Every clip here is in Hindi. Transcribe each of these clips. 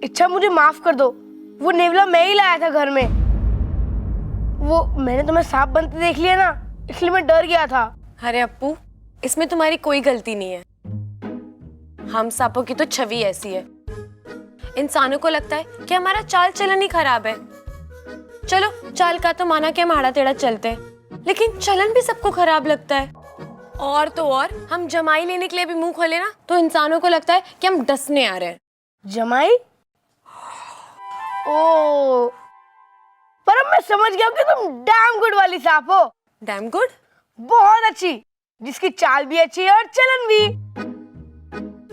इच्छा मुझे माफ कर दो, वो नेवला मैं ही लाया था घर में। वो मैंने तुम्हें सांप बनते देख लिया ना, इसलिए मैं डर गया था। अरे अप्पू, इसमें तुम्हारी कोई गलती नहीं है। हम सांपों की तो छवि ऐसी है, इंसानों को लगता है कि हमारा चाल चलन ही खराब है। चलो, चाल का तो माना कि हम आड़ा टेढ़ा चलते हैं, लेकिन चलन भी सबको खराब लगता है। और तो और हम जमाई लेने के लिए भी मुंह खोले ना, तो इंसानों को लगता है कि हम डसने आ रहे हैं। जमाई? ओ, पर अब मैं समझ गया हूँ कि तुम डैम गुड वाली सांप हो। Damn good? बहुत अच्छी, जिसकी चाल भी अच्छी है और चलन भी।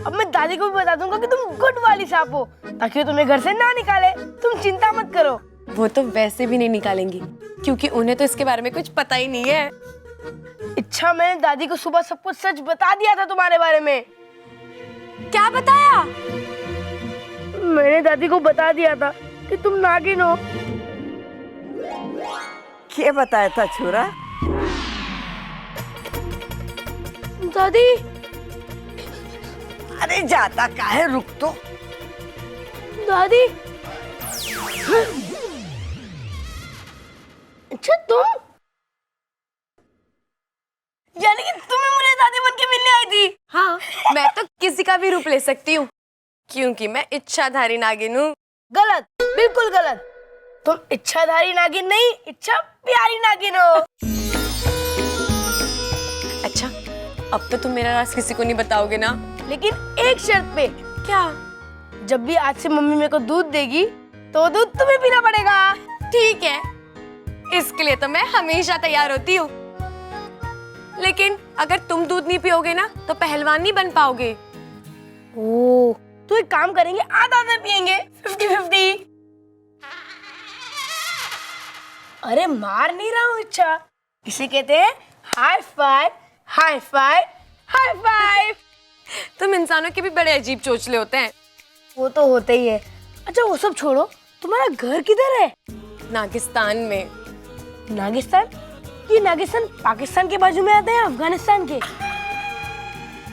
अब मैं दादी को भी बता दूंगा कि तुम गुड वाली सांप हो, ताकि वो तुम्हें घर से ना निकाले। तुम चिंता मत करो। वो तो वैसे भी नहीं निकालेंगी, क्योंकि उन्हें तो इसके बारे में कुछ पता ही नहीं है। इच्छा, मैंने दादी को सुबह सब कुछ सच बता दिया था तुम्हारे बारे में। क्या बताया? मैंने दादी को बता दिया था कि तुम नागिन हो। क्या बताया था छोरा? दादी। अरे जाता काहे, रुक तो। दादी। अच्छा, तुम? यानी कि तुम्हें मुझे दादी बन के मिलने आई थी? हाँ, मैं तो किसी का भी रूप ले सकती हूँ, क्योंकि मैं इच्छाधारी नागिन हूँ। गलत, बिल्कुल गलत। तुम इच्छाधारी नागिन नहीं, इच्छा प्यारी नागिन हो। अच्छा, अब तो तुम मेरा राज किसी को नहीं बताओगे ना? लेकिन एक शर्त पे। क्या? जब भी आज से मम्मी मेरे को दूध देगी, तो दूध तुम्हें पीना पड़ेगा। ठीक है, इसके लिए तो मैं हमेशा तैयार होती हूँ। लेकिन अगर तुम दूध नहीं पियोगे ना, तो पहलवान नहीं बन पाओगे। ओह, तो एक काम करेंगे, आधा आधा पियेंगे, 50-50। अरे मार नहीं रहा हूँ इच्छा, इसे कहते हैं high five, high five, high five. तुम इंसानों के भी बड़े अजीब चोचले होते हैं। वो तो होते ही है। अच्छा वो सब छोड़ो, तुम्हारा घर किधर है? नागिस्तान में। नागिस्तान? ये नागिस्तान पाकिस्तान के बाजू में आता है, अफगानिस्तान के?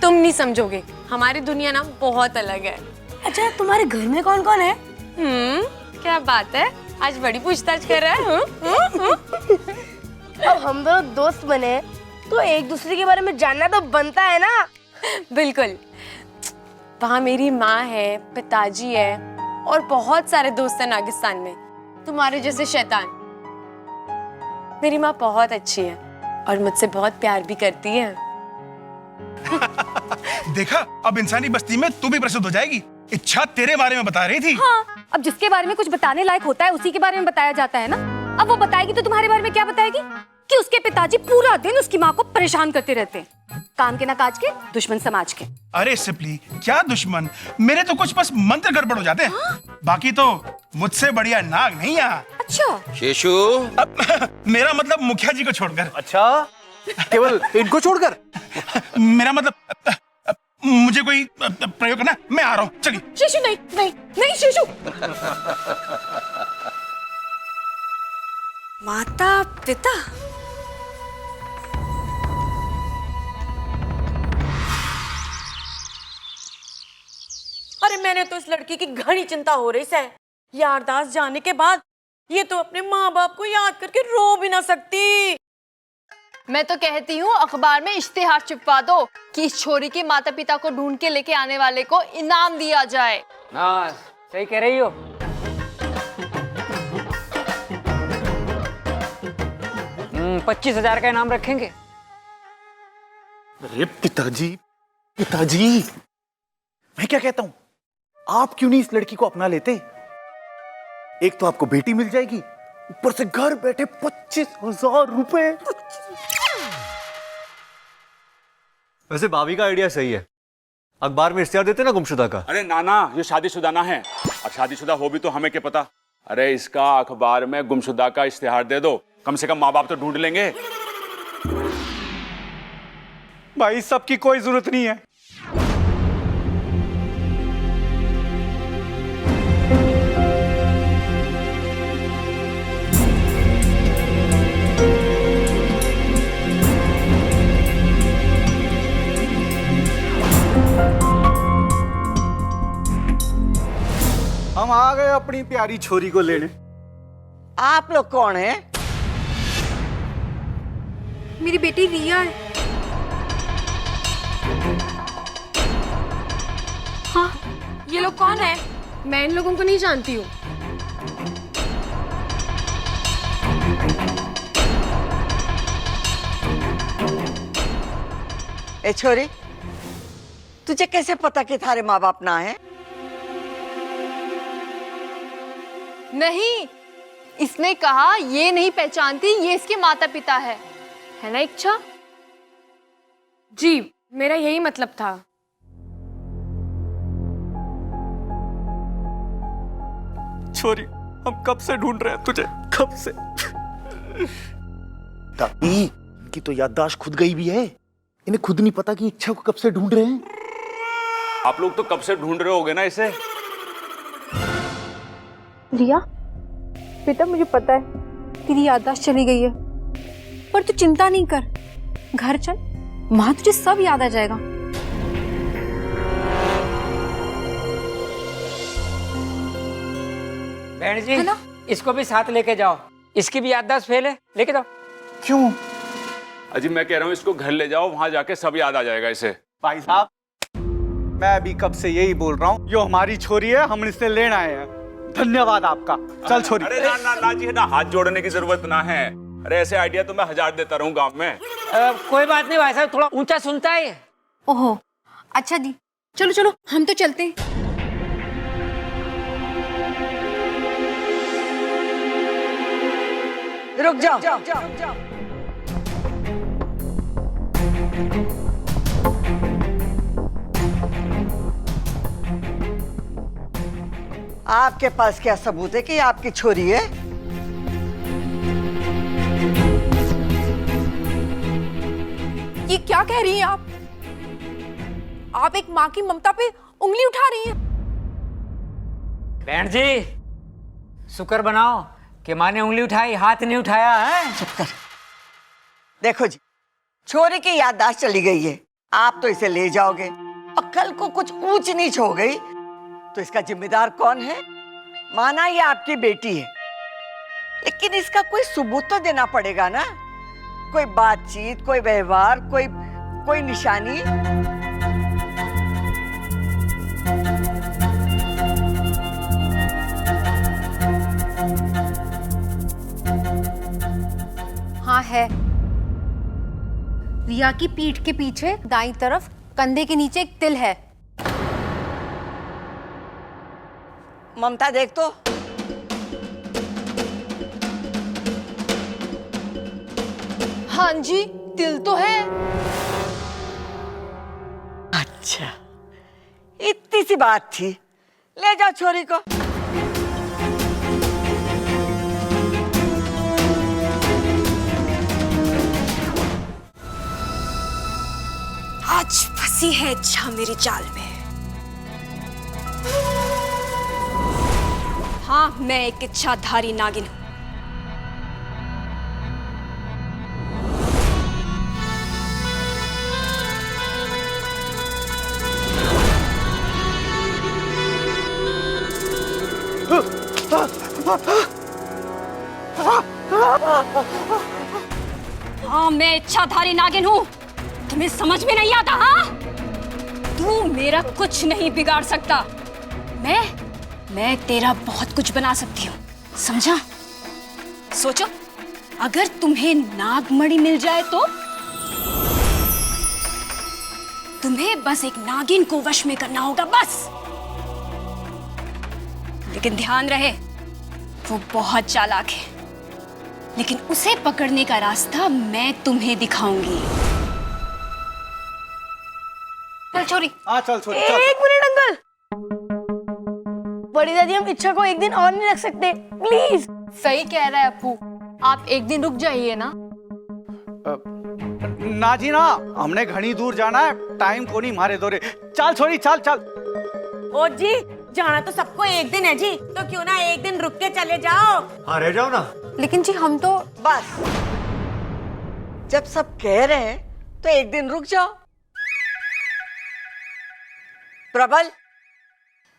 तुम नहीं समझोगे, हमारी दुनिया ना बहुत अलग है। अच्छा, तुम्हारे घर में कौन कौन है? क्या बात है, आज बड़ी पूछताछ कर रहा है। अब हम दोनों दोस्त बने, तो एक दूसरे के बारे में जानना तो बनता है ना। बिल्कुल। वहाँ मेरी माँ है, पिताजी है और बहुत सारे दोस्त हैं नागिस्तान में, तुम्हारे जैसे शैतान। मेरी माँ बहुत अच्छी है और मुझसे बहुत प्यार भी करती है। देखा, अब इंसानी बस्ती में तू भी प्रसिद्ध हो जाएगी। इच्छा तेरे बारे में बता रही थी। हाँ, अब जिसके बारे में कुछ बताने लायक होता है उसी के बारे में बताया जाता है ना। अब वो बताएगी तो तुम्हारे बारे में क्या बताएगी? कि उसके पिताजी पूरा दिन उसकी माँ को परेशान करते रहते हैं, काम के ना काज के, दुश्मन समाज के। अरे सिपली, क्या दुश्मन? मेरे तो कुछ बस मंत्र गड़बड़ हो जाते हैं। बाकी तो मुझसे बढ़िया नाग नहीं यहाँ। अच्छा शेषु, मेरा मतलब मुखिया जी को छोड़कर। अच्छा, केवल इनको छोड़कर? मेरा मतलब मुझे कोई प्रयोग करना, मैं आ रहा हूँ, चलिए। शेषु, नहीं नहीं नहीं शेषु। माता पिता? अरे मैंने तो इस लड़की की घनी चिंता हो रही है। यारदास जाने के बाद ये तो अपने माँ बाप को याद करके रो भी ना सकती। मैं तो कहती हूँ अखबार में इश्तिहार चिपवा दो कि इस छोरी के माता पिता को ढूंढ के लेके आने वाले को इनाम दिया जाए। हाँ, सही कह रही हो। 25,000 का इनाम रखेंगे। अरे पिताजी, पिताजी, मैं क्या कहता हूँ, आप क्यों नहीं इस लड़की को अपना लेते? एक तो आपको बेटी मिल जाएगी, ऊपर से घर बैठे 25,000 रुपए। वैसे भाभी का आइडिया सही है, अखबार में इश्तिहार देते ना गुमशुदा का। अरे नाना, ये शादीशुदा ना है, और शादीशुदा हो भी तो हमें क्या पता। अरे इसका अखबार में गुमशुदा का इश्तिहार दे दो, कम से कम माँ बाप तो ढूंढ लेंगे। भाई सबकी कोई जरूरत नहीं है। हम आ गए अपनी प्यारी छोरी को लेने। आप लोग कौन हैं? मेरी बेटी रिया है। हाँ, ये लोग कौन है? मैं इन लोगों को नहीं जानती हूँ। ए छोरी, तुझे कैसे पता कि थारे माँ बाप ना है? नहीं, इसने कहा ये नहीं पहचानती, ये इसके माता पिता है ना इच्छा? जी, मेरा यही मतलब था। छोरी, हम कब से ढूंढ रहे हैं तुझे, कब से। दादी, इनकी तो याददाश्त खुद गई भी है। इन्हें खुद नहीं पता कि इच्छा को कब से ढूंढ रहे हैं। आप लोग तो कब से ढूंढ रहे होगे ना इसे। रिया, बेटा मुझे पता है तेरी याददाश्त चली गई है, पर तू चिंता नहीं कर, घर चल, वहां तुझे सब याद आ जाएगा। बहन जी, है ना? इसको भी साथ लेके जाओ, इसकी भी याददाश्त फेल है, लेके जाओ। क्यों? अजी मैं कह रहा हूँ इसको घर ले जाओ, वहां जाके सब याद आ जाएगा इसे। भाई साहब, मैं अभी कब से यही बोल रहा हूँ, यो हमारी छोरी है, हम इसे लेना आए हैं। धन्यवाद आपका। चल छोरी। अरे ना ना ना जी, ना हाथ जोड़ने की जरूरत ना है। अरे ऐसे आइडिया तो मैं 1000 देता रहूं गांव में। कोई बात नहीं भाई साहब, थोड़ा ऊंचा सुनता है ये। ओहो, अच्छा दी, चलो चलो हम तो चलते हैं। रुक जाओ। आपके पास क्या सबूत है कि ये आपकी छोरी है? ये क्या कह रही हैं आप? आप एक माँ की ममता पे उंगली उठा रही हैं। बहन जी, शुक्र बनाओ कि माँ ने उंगली उठाई, हाथ नहीं उठाया है। चुप कर। देखो जी, छोरी की याददाश्त चली गई है, आप तो इसे ले जाओगे और कल को कुछ ऊंच नीच हो गई तो इसका जिम्मेदार कौन है? माना ये आपकी बेटी है, लेकिन इसका कोई सबूत तो देना पड़ेगा ना, कोई बातचीत, कोई व्यवहार, कोई निशानी। हाँ है, रिया की पीठ के पीछे दाईं तरफ कंधे के नीचे एक तिल है। ममता देख तो। हाँ जी, तिल तो है। अच्छा, इतनी सी बात थी, ले जाओ छोरी को। आज फंसी है इच्छा मेरी जाल में। हाँ, मैं एक इच्छाधारी नागिन हूं। हाँ, मैं इच्छाधारी नागिन हूं। तुम्हें समझ में नहीं आता? हाँ, तू मेरा कुछ नहीं बिगाड़ सकता। मैं तेरा बहुत कुछ बना सकती हूँ, समझा? सोचो, अगर तुम्हें नागमणि मिल जाए तो तुम्हें बस एक नागिन को वश में करना होगा, बस। लेकिन ध्यान रहे, वो बहुत चालाक है, लेकिन उसे पकड़ने का रास्ता मैं तुम्हें दिखाऊंगी। चल छोरी। हाँ चल छोरी, चल। एक मिनट अंकल, बड़ी दादी हम इच्छा को एक दिन और नहीं रख सकते, प्लीज। सही कह रहा है अप्पू, आप एक दिन रुक जाइए ना। ना जी ना, हमने घनी दूर जाना है, टाइम को नहीं मारे दो रे। चल छोरी, चल चल। ओ जी, जाना तो सबको एक दिन है जी, तो क्यों ना एक दिन रुक के चले जाओ। हाँ रह जाओ ना। लेकिन जी हम तो बस, जब सब कह रहे हैं तो एक दिन रुक जाओ। प्रबल,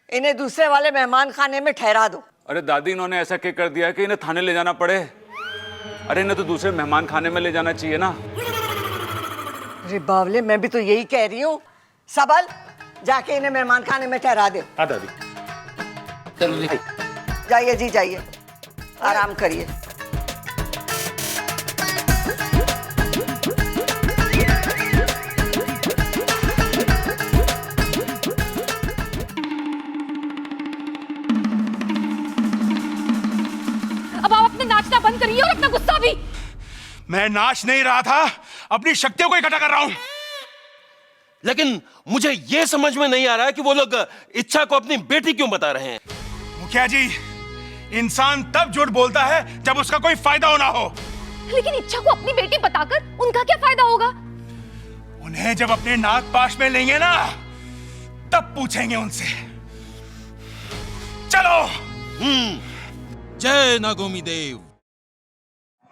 इन्हें दूसरे वाले मेहमान खाने में ठहरा दो। अरे दादी, इन्होंने ऐसा क्या कर दिया है कि इन्हें थाने ले जाना पड़े? अरे इन्हें तो दूसरे मेहमान खाने में ले जाना चाहिए ना। अरे बावले, मैं भी तो यही कह रही हूँ। सबल, जाके इन्हें मेहमान खाने में ठहरा दो। हाँ दादी। चलो जी। जाइए जी, जाइए, आराम करिए। अब आप अपना नाचना बंद करिए और अपना गुस्सा भी। मैं नाच नहीं रहा था, अपनी शक्तियों को इकट्ठा कर रहा हूं। लेकिन मुझे यह समझ में नहीं आ रहा है कि वो लोग इच्छा को अपनी बेटी क्यों बता रहे हैं। मुखिया जी, इंसान तब झूठ बोलता है जब उसका कोई फायदा होना हो। लेकिन इच्छा को अपनी बेटी बताकर उनका क्या फायदा होगा? उन्हें जब अपने नाक पाश में लेंगे ना, तब पूछेंगे उनसे। चलो। जय नागोमी देव।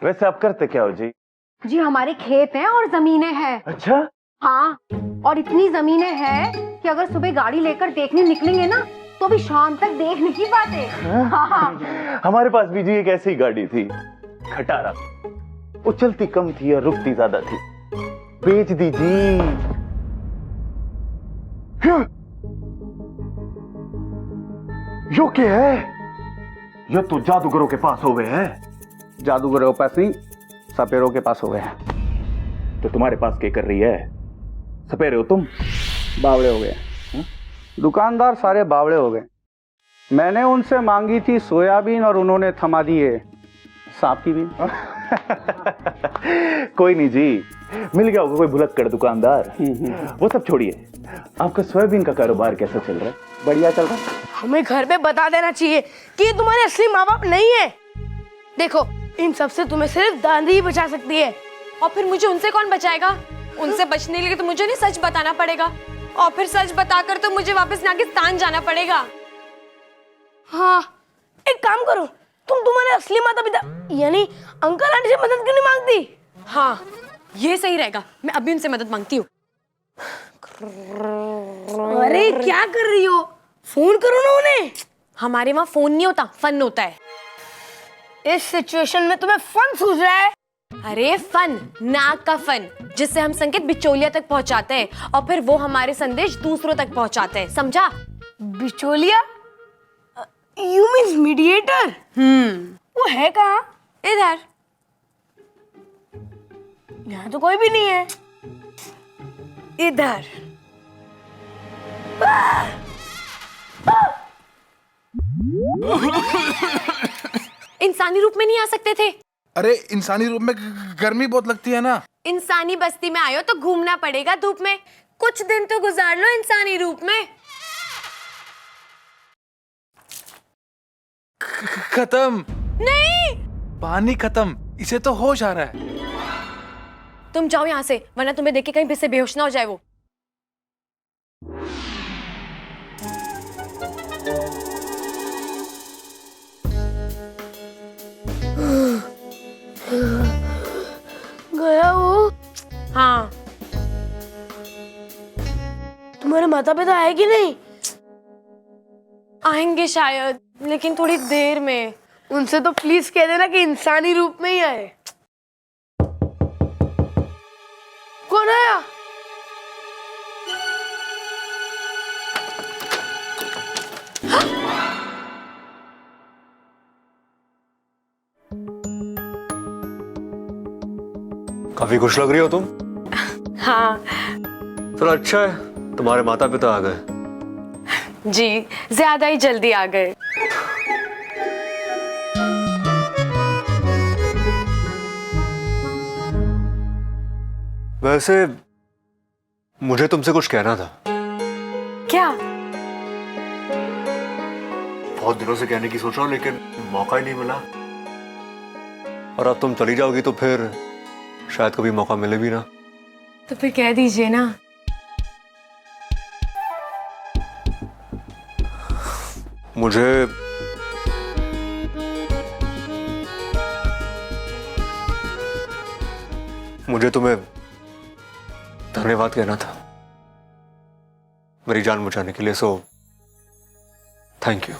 वैसे आप करते क्या हो जी? जी हमारे खेत हैं और जमीनें हैं। अच्छा। हाँ, और इतनी जमीनें हैं कि अगर सुबह गाड़ी लेकर देखने निकलेंगे ना तो भी शाम तक देख नहीं पाते। हाँ। हमारे पास भी जी एक ऐसी गाड़ी थी, खटारा। वो चलती कम थी और रुकती ज्यादा थी। बेच दी जी। यो क्या है? ये तो जादूगरों के पास हो गए हैं। जादूगरों के पास नहीं, सपेरों के पास हो गए हैं। तो तुम्हारे पास क्या कर रही है? सपेरे हो तुम? बावड़े हो गए। दुकानदार सारे बावड़े हो गए। मैंने उनसे मांगी थी सोयाबीन और उन्होंने थमा दिए सांप की बीन। कोई नहीं जी, मिल गया होगा कोई भुलक्कड़ दुकानदार। वो सब छोड़िए, आपका सोयाबीन का कारोबार कैसा चल रहा है? बढ़िया चल रहा है। हमें घर पे बता देना चाहिए कि ये तुम्हारे असली माँ बाप नहीं है। देखो, इन सब से तुम्हें सिर्फ दादी ही बचा सकती है। और फिर मुझे उनसे कौन बचाएगा? उनसे बचने के लिए तो मुझे नहीं सच बताना पड़ेगा, और फिर सच बताकर तो मुझे वापस नागिस्तान जाना पड़ेगा। हाँ, एक काम करो, तुम तुम्हारे असली माता पिता यानी अंकल आंटी से मदद क्यों नहीं मांगती? हाँ, ये सही रहेगा। मैं अभी उनसे मदद मांगती हूँ। अरे क्या कर रही हो? फोन करो ना उन्हें। हमारे वहाँ फोन नहीं होता, फन होता है। इस सिचुएशन में तुम्हें फन सूझ रहा है? अरे फन, नाक का फन, जिससे हम संकेत बिचौलिया तक पहुंचाते हैं और फिर वो हमारे संदेश दूसरों तक पहुंचाते हैं, समझा? बिचौलिया? You means mediator? वो है कहाँ? इधर। यहाँ तो कोई भी नहीं है। इधर। इंसानी रूप में नहीं आ सकते थे? अरे इंसानी रूप में गर्मी बहुत लगती है ना। इंसानी बस्ती में आयो तो घूमना पड़ेगा धूप में। कुछ दिन तो गुजार लो इंसानी रूप में। खत्म। नहीं, पानी खत्म, इसे तो होश आ रहा है। तुम जाओ यहाँ से, वरना तुम्हें देख के कहीं फिर से बेहोश ना हो जाए वो। गया वो? हाँ। तुम्हारे माता पिता आए कि नहीं? आएंगे शायद, लेकिन थोड़ी देर में। उनसे तो प्लीज कह देना कि इंसानी रूप में ही आए। कौन आया? काफी खुश लग रही हो तुम। हाँ चलो अच्छा है, तुम्हारे माता पिता आ गए। जी, ज्यादा ही जल्दी आ गए। वैसे मुझे तुमसे कुछ कहना था। क्या? बहुत दिनों से कहने की सोच रहा हूँ, लेकिन मौका ही नहीं मिला। और अब तुम चली जाओगी तो फिर शायद कभी मौका मिले भी ना। तो फिर कह दीजिए ना। मुझे तुम्हें धन्यवाद कहना था मेरी जान बचाने के लिए। So thank you.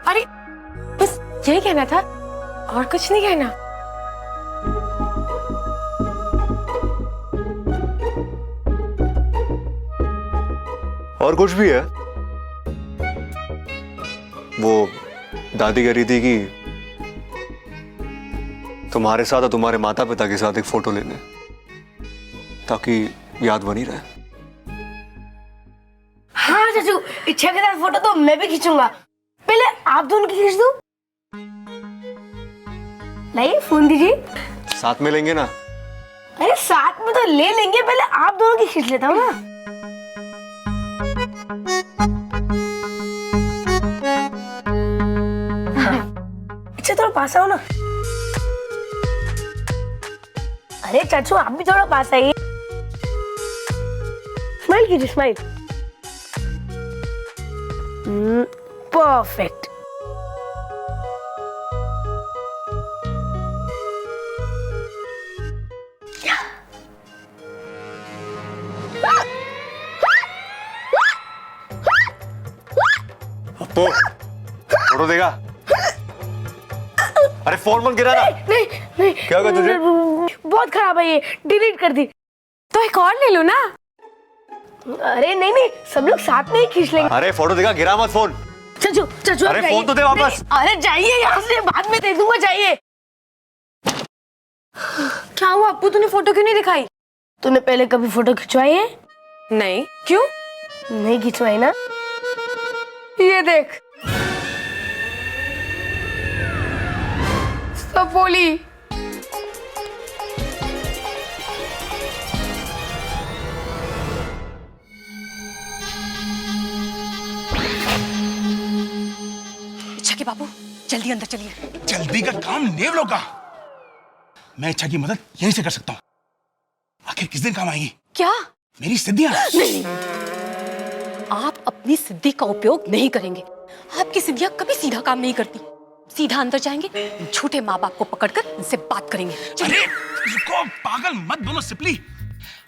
अरे बस यही कहना था और कुछ नहीं कहना। और कुछ भी है? वो दादी कह रही थी कि तुम्हारे साथ और तुम्हारे माता पिता के साथ एक फोटो लेने, ताकि याद बनी रहे। हाँ चाचू, इच्छा के साथ फोटो तो मैं भी खींचूंगा। पहले आप दोनों की खींच दो। लाइए फोन दीजिए। साथ में लेंगे ना? अरे साथ में तो ले लेंगे, पहले आप दोनों की खींच लेता हूँ ना। अच्छा थोड़ा पास आओ ना। अरे चाचू आप भी थोड़ा पास आइए। स्माइल कीजिए, स्माइल। परफेक्ट। अप्पू, फोटो देगा? अरे फोन मत गिरा ना। नहीं नहीं, क्या हुआ तुझे? बहुत खराब है ये, डिलीट कर दी। तो एक और ले लो ना। अरे नहीं नहीं, सब लोग साथ में ही खींच लेंगे। अरे फोटो देगा, गिरा मत फोन। चाचू चाचू अरे फोन तो दे वापस। अरे जाइए यहाँ से, बाद में दे दूंगा, जाइए। क्या हुआ अप्पू, तूने फोटो क्यों नहीं दिखाई? तूने पहले कभी फोटो खिंचवाई है? नहीं। क्यों? नहीं खिंचवाई ना? ये देख, सब बोली। इच्छा के बाबू जल्दी अंदर चलिए। जल्दी का काम नेवलों का। मैं इच्छा की मदद यहीं से कर सकता हूँ। आखिर किस दिन काम आएगी? क्या? मेरी सिद्धियां। नहीं, आप अपनी सिद्धि का उपयोग नहीं करेंगे। आपकी सिद्धियां कभी सीधा काम नहीं करती। सीधा अंदर जाएंगे, झूठे माँ बाप को पकड़कर उनसे बात करेंगे। अरे रुको, पागल मत बोलो सिपली।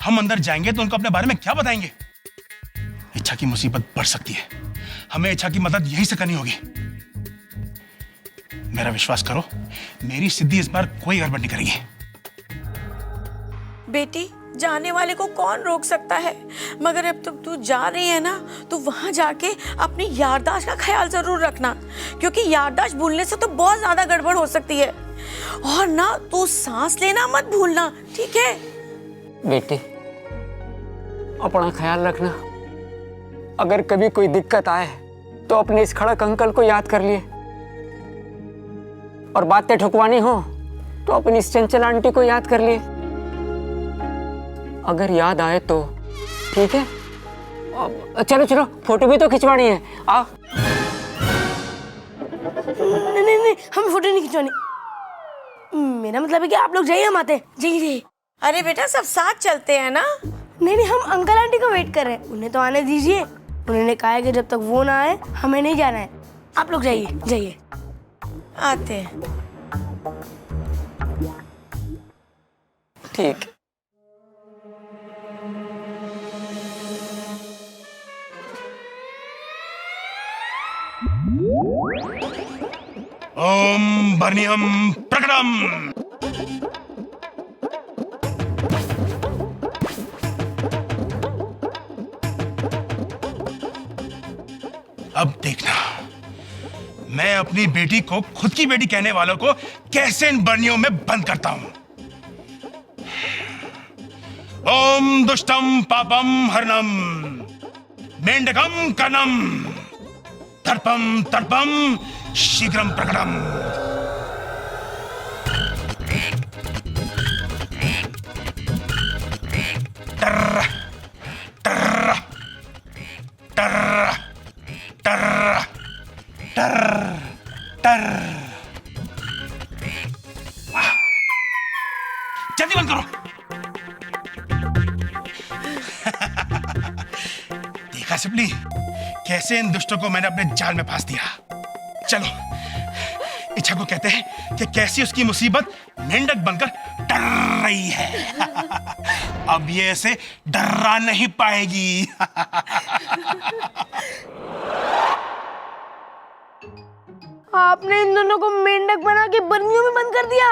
हम अंदर जाएंगे तो उनको अपने बारे में क्या बताएंगे? इच्छा की मुसीबत बढ़ सकती है। हमें इच्छा की मदद यहीं से करनी होगी। मेरा विश्वास करो, मेरी सिद्धि इस बार कोई गड़बड़ नहीं करेगी। बेटी, जाने वाले को कौन रोक सकता है? मगर अब तक तू जा रही है ना, तो वहां जाके अपनी याददाश्त का ख्याल जरूर रखना, क्योंकि याददाश्त भूलने से तो बहुत ज्यादा गड़बड़ हो सकती है। और ना तू सांस लेना मत भूलना, ठीक है? बेटी, अपना ख्याल रखना। अगर कभी कोई दिक्कत आए तो अपने इस खड़क अंकल को याद कर लिए, और बातें ठुकवानी हो तो अपनी इस चंचल आंटी को याद कर लिए। अगर याद आए तो ठीक है। चलो चलो, फोटो भी तो खिंचवानी है। आ नहीं नहीं नहीं, हमें फोटो नहीं खिंचवानी। मेरा मतलब है कि आप लोग जाइए, हम आते हैं। जाइए जाइए। अरे बेटा, सब साथ चलते हैं ना। नहीं नहीं, हम अंकल आंटी को वेट कर रहे हैं, उन्हें तो आने दीजिए। उन्होंने कहा है कि जब तक वो ना आए हमें नहीं जाना है। आप लोग जाइए जाइए। आते हैं। ठीक। ओम बर्नियम प्रकटम। अब देखना, मैं अपनी बेटी को खुद की बेटी कहने वालों को कैसे इन बर्नियों में बंद करता हूं। ओम दुष्टम पापम हरणम मेंढकम कनम तर्पम तर्पम शीघ्रम प्रकटम। टर्र टर्र टर्र टर्र टर्र टर्र। जल्दी बंद करो। देखा सिपली, कैसे इन दुष्टों को मैंने अपने जाल में फांस दिया। चलो, इच्छा को कहते हैं कि कैसी उसकी मुसीबत मेंढक बनकर डर रही है। अब ये ऐसे डरा नहीं पाएगी। आपने इन दोनों को मेंढक बना के बर्नियों में बंद कर दिया।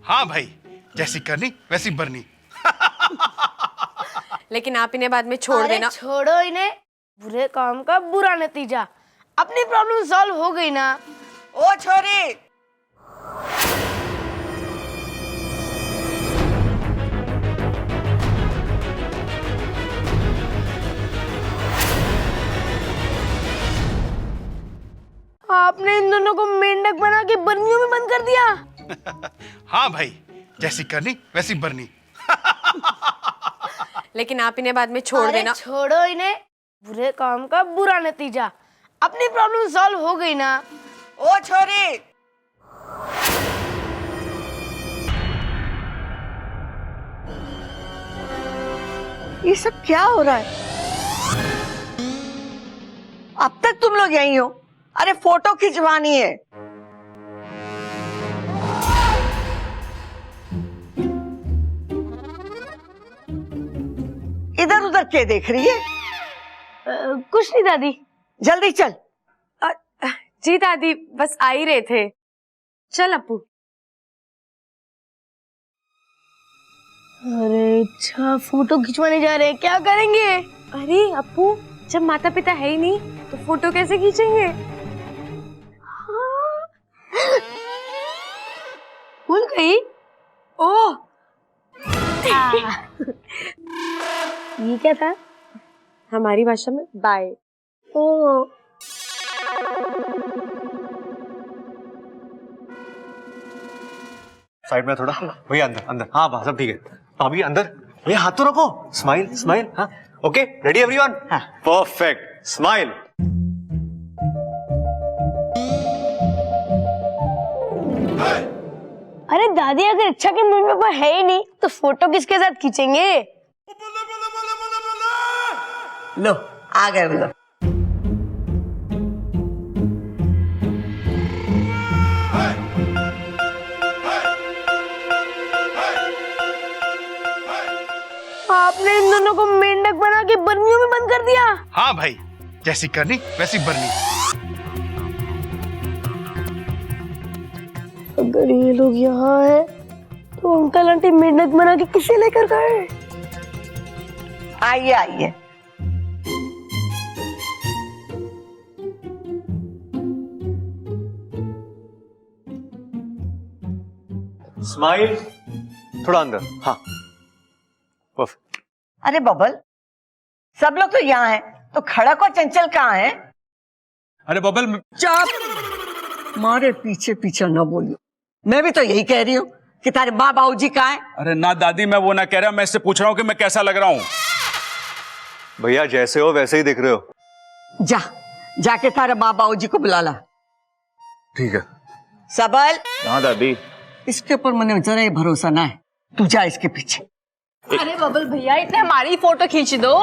हाँ भाई, जैसी करनी वैसी बरनी। लेकिन आप इन्हें बाद में छोड़ अरे देना। छोड़ो इन्हें, बुरे काम का बुरा नतीजा। अपनी प्रॉब्लम सॉल्व हो गई ना। ओ छोरी, आपने इन दोनों को मेंढक बना के बर्नियों में बंद कर दिया। हाँ भाई, जैसी करनी वैसी बरनी। लेकिन आप इन्हें बाद में छोड़ अरे देना। छोड़ो इन्हें, बुरे काम का बुरा नतीजा। अपनी प्रॉब्लम सॉल्व हो गई ना। ओ छोरी, ये सब क्या हो रहा है? अब तक तुम लोग यहीं हो? अरे फोटो खिंचवानी है। इधर उधर क्या देख रही है? कुछ नहीं दादी। जल्दी चल। जी दादी, बस आ ही रहे थे। चल अपू। अरे अच्छा, फोटो खिंचवाने जा रहे हैं, क्या करेंगे? अरे अपू, जब माता पिता है ही नहीं तो फोटो कैसे खींचेंगे? भूल गई? ओह, ये क्या था? हमारी भाषा में बाय। ओ, साइड में थोड़ा भैया, अंदर अंदर। हाँ बस सब ठीक है। भाभी अंदर, भैया हाथ तो रखो। Smile smile. हाँ ओके, रेडी एवरीवन? हाँ परफेक्ट, स्माइल। अरे दादी, अगर इच्छा के मम्मी पापा है ही नहीं तो फोटो किसके साथ खींचेंगे? लो आ गए वो लोग। आपने इन दोनों को मेंढक बना के बर्नियों में बंद कर दिया। हाँ भाई, जैसी करनी वैसी बरनी। अगर ये लोग यहाँ है तो अंकल आंटी मेंढक बना के किसे लेकर गए? आइए आइए। स्माइल, थोड़ा अंदर। हाँ परफेक्ट। अरे बबल, सब लोग तो यहाँ हैं, तो खड़क और चंचल कहाँ है? अरे बबल, चुप, मारे पीछे पीछे न बोलियो। मैं भी तो यही कह रही हूँ कि तारे माँ बाबूजी कहाँ हैं? अरे ना दादी, मैं वो ना कह रहा, मैं इससे पूछ रहा हूँ कि मैं कैसा लग रहा हूँ। भैया जैसे हो वैसे ही दिख रहे हो। जा, जाके तारे माँ बाबूजी को बुला ला। ठीक है। सबल, हाँ दादी। इसके ऊपर मैंने जरा ही भरोसा ना है, तू जा इसके पीछे। अरे बबल भैया, इतने हमारी फोटो खींच दो।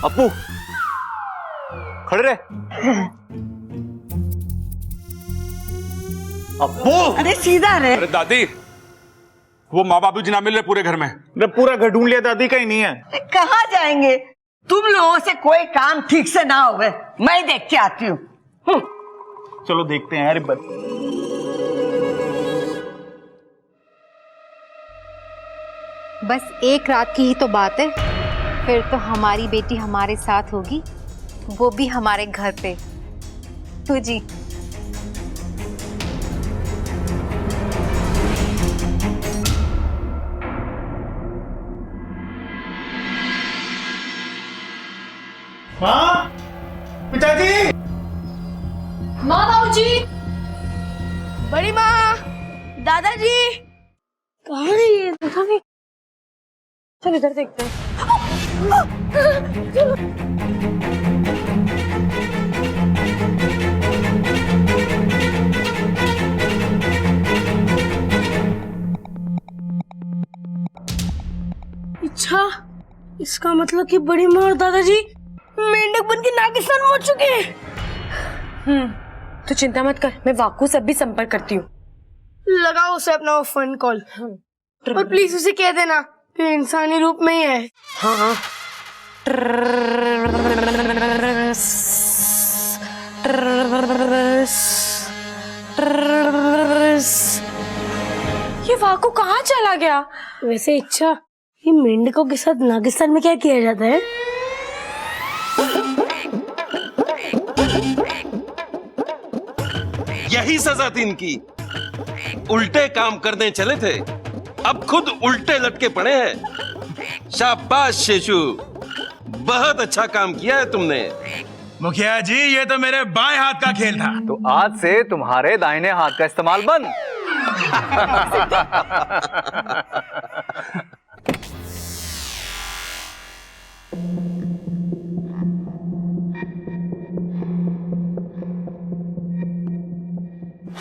अपू खड़े रहे। अपू, अरे सीधा रहे। अरे दादी, वो माँ बाबू जी ना मिल रहे पूरे घर में। पूरा घर ढूंढ लिया दादी, कहीं नहीं है। कहाँ जाएंगे? तुम लोगों से कोई काम ठीक से ना होवे, मैं देख के आती हूँ। चलो देखते हैं। अरे बस एक रात की ही तो बात है, फिर तो हमारी बेटी हमारे साथ होगी, वो भी हमारे घर पे। तो जी माँ, पिताजी, माँ बाबूजी, बड़ी माँ, दादाजी, कहाँ है ये? पता नहीं। चल इधर देखते हैं। अच्छा, इसका मतलब कि बड़ी माँ और दादाजी मेंढक बन के नागिस्तान पहुंच चुके हैं। तो चिंता मत कर, मैं वाकू से भी संपर्क करती हूँ। लगाओ उसे अपना वो फोन कॉल और प्लीज उसे कह देना कि इंसानी रूप में ही है। हाँ हाँ। ये वाकू कहाँ चला गया? वैसे इच्छा, ये मेंढकों के साथ नागिस्तान में क्या किया जाता है? यही सजा थी इनकी। उल्टे काम करने चले थे, अब खुद उल्टे लटके पड़े हैं। शाबाश शेषु, बहुत अच्छा काम किया है तुमने। मुखिया जी, ये तो मेरे बाएं हाथ का खेल था। तो आज से तुम्हारे दाहिने हाथ का इस्तेमाल बंद।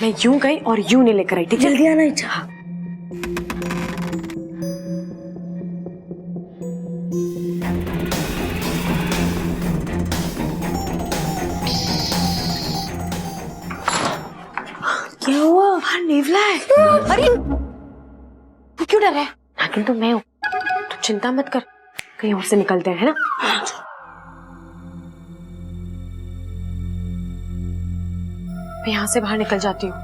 मैं यूं गई और यूं नहीं लेकर आई, ठीक है? जल्दी आना इच्छा। क्या हुआ? बाहर नेवला है। अरे तू क्यों डर रहा है? नागिन तो मैं हूँ, तू चिंता मत कर, कहीं और से निकलते हैं, है ना? मैं यहाँ से बाहर निकल जाती हूँ।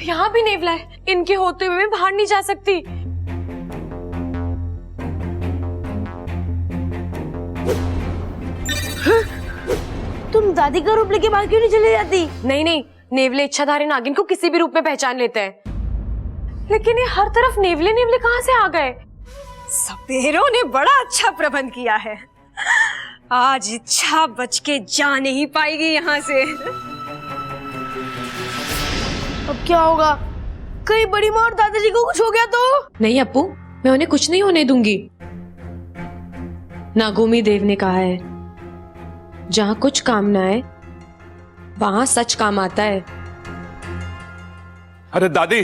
यहाँ भी नेवला है, इनके होते हुए मैं बाहर नहीं जा सकती। तुम दादी का रूप लेके बाहर क्यों नहीं चली जाती? नहीं नहीं, नेवले इच्छाधारी नागिन को किसी भी रूप में पहचान लेते हैं, लेकिन ये हर तरफ नेवले नेवले कहाँ से आ गए? सपेरों ने बड़ा अच्छा प्रबंध किया है। आज इच्छा बच के जा नहीं पाएगी यहाँ से। अब क्या होगा? कहीं बड़ी माँ और दादाजी को कुछ हो गया तो? नहीं अप्पू, मैं उन्हें कुछ नहीं होने दूंगी। नागोमी देव ने कहा है, जहां कुछ काम ना आए वहां सच काम आता है। अरे दादी,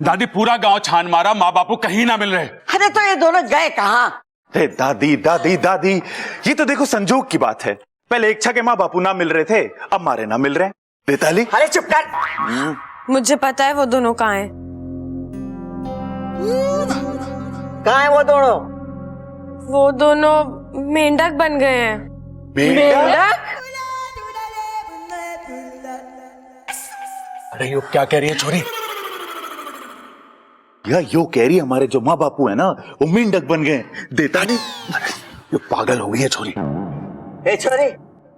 दादी पूरा गांव छान मारा, माँ बापू कहीं ना मिल रहे। अरे तो ये दोनों गए कहाँ? अरे दादी दादी दादी, ये तो देखो संजोग की बात है। पहले इच्छा के माँ बापू ना मिल रहे थे, अब मारे ना मिल रहे हैं। बेताली, अरे चुप कर। मुझे पता है वो दोनों कहाँ हैं। कहाँ है वो दोनों? वो दोनों मेंढक बन गए हैं। मेंढक? अरे यो क्या कह रही है छोरी? या यो कह रही है हमारे जो माँ बापू है ना, वो मेंढक बन गए। देता नहीं, यो पागल हो गई है छोरी। ए छोरी,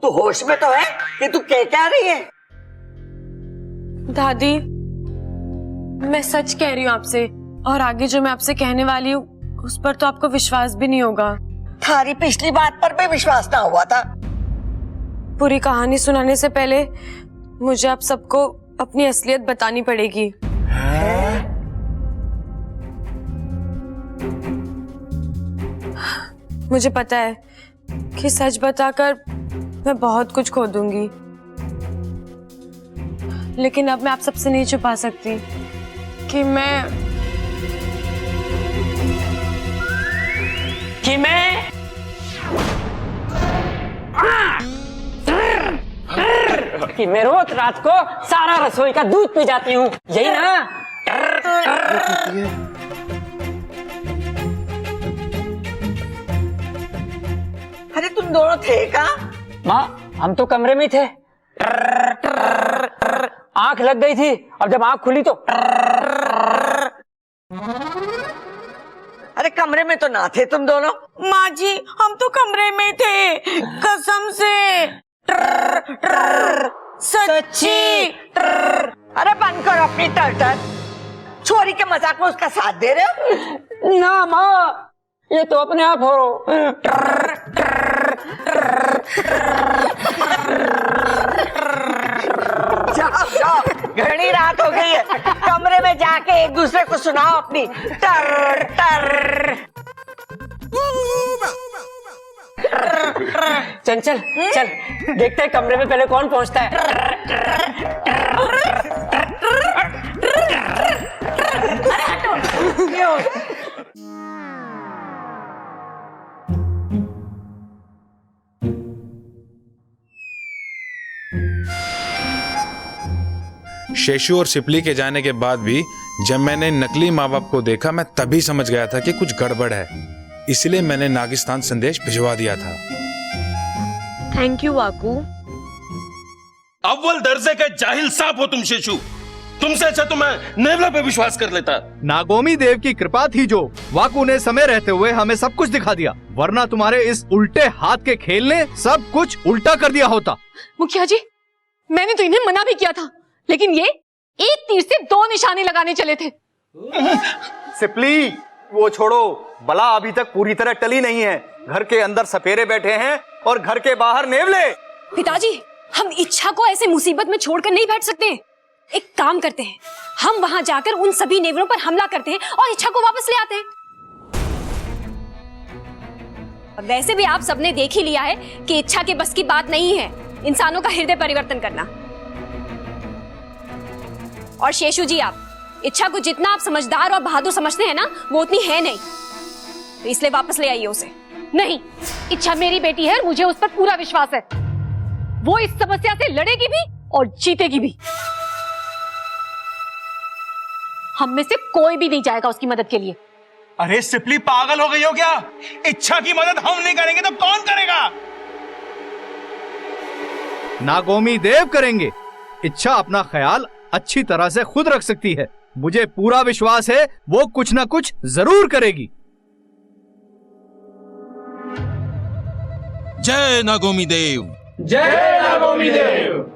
तू होश में तो है कि तू क्या रही है? दादी, मैं सच कह रही हूँ आपसे, और आगे जो मैं आपसे कहने वाली हूँ उस पर तो आपको विश्वास भी नहीं होगा। थारी पिछली बात पर भी विश्वास ना हुआ था। पूरी कहानी सुनाने से पहले मुझे आप सबको अपनी असलियत बतानी पड़ेगी। मुझे पता है कि सच बताकर मैं बहुत कुछ खो दूंगी, लेकिन अब मैं आप सबसे नहीं छुपा सकती कि मैं कि मैं रोज रात को सारा रसोई का दूध पी जाती हूँ, यही ना? अरे तुम दोनों थे कहाँ? माँ, हम तो कमरे में थे। आंख लग गई थी, अब जब आंख खुली तो अरे कमरे में तो ना थे तुम दोनों। माँ जी, हम तो कमरे में थे, कसम से। सच्ची। अरे बंद करो अपनी टर्टर। छोरी के मजाक में उसका साथ दे रहे हो? ना माँ, ये तो अपने आप हो। जाओ जाओ, घनी रात हो गई है, कमरे में जाके एक दूसरे को सुनाओ अपनी टर टर। चंचल चल देखते हैं कमरे में पहले कौन पहुंचता है। शेषु और सिपली के जाने के बाद भी जब मैंने नकली माँ बाप को देखा, मैं तभी समझ गया था कि कुछ गड़बड़ है, इसलिए मैंने नागिस्तान संदेश भिजवा दिया था। थैंक यू वाकू। अव्वल दर्जे का जाहिल सांप हो तुम शेषु। तुमसे अच्छा तो मैं नेवला पे विश्वास कर लेता। नागोमी देव की कृपा थी जो वाकू ने समय रहते हुए हमें सब कुछ दिखा दिया, वरना तुम्हारे इस उल्टे हाथ के खेल ने सब कुछ उल्टा कर दिया होता। मुखिया जी, मैंने तो इन्हें मना भी किया था, लेकिन ये एक तीर से दो निशाने लगाने चले थे। सिपली, वो छोड़ो, बला अभी तक पूरी तरह टली नहीं है। घर के अंदर सपेरे बैठे हैं और घर के बाहर नेवले। पिताजी, हम इच्छा को ऐसे मुसीबत में छोड़कर नहीं बैठ सकते। एक काम करते हैं, हम वहां जाकर उन सभी नेवरों पर हमला करते हैं और इच्छा को वापस ले आते हैं। वैसे भी आप सबने देख ही लिया है कि इच्छा के बस की बात नहीं है इंसानों का हृदय परिवर्तन करना। और शेषु जी, आप इच्छा को जितना आप समझदार और बहादुर समझते हैं ना, वो उतनी है नहीं, तो इसलिए वापस ले आइए उसे। नहीं, इच्छा मेरी बेटी है और मुझे उस पर पूरा विश्वास है। वो इस समस्या से लड़ेगी भी और जीतेगी भी। हम में से कोई भी नहीं जाएगा उसकी मदद के लिए। अरे सिपली, पागल हो गई हो क्या? इच्छा की मदद हम नहीं करेंगे तो कौन करेगा? नागोमी देव करेंगे। इच्छा अपना ख्याल अच्छी तरह से खुद रख सकती है। मुझे पूरा विश्वास है वो कुछ ना कुछ जरूर करेगी। जय नागोमी देव। जय नागोमी देव।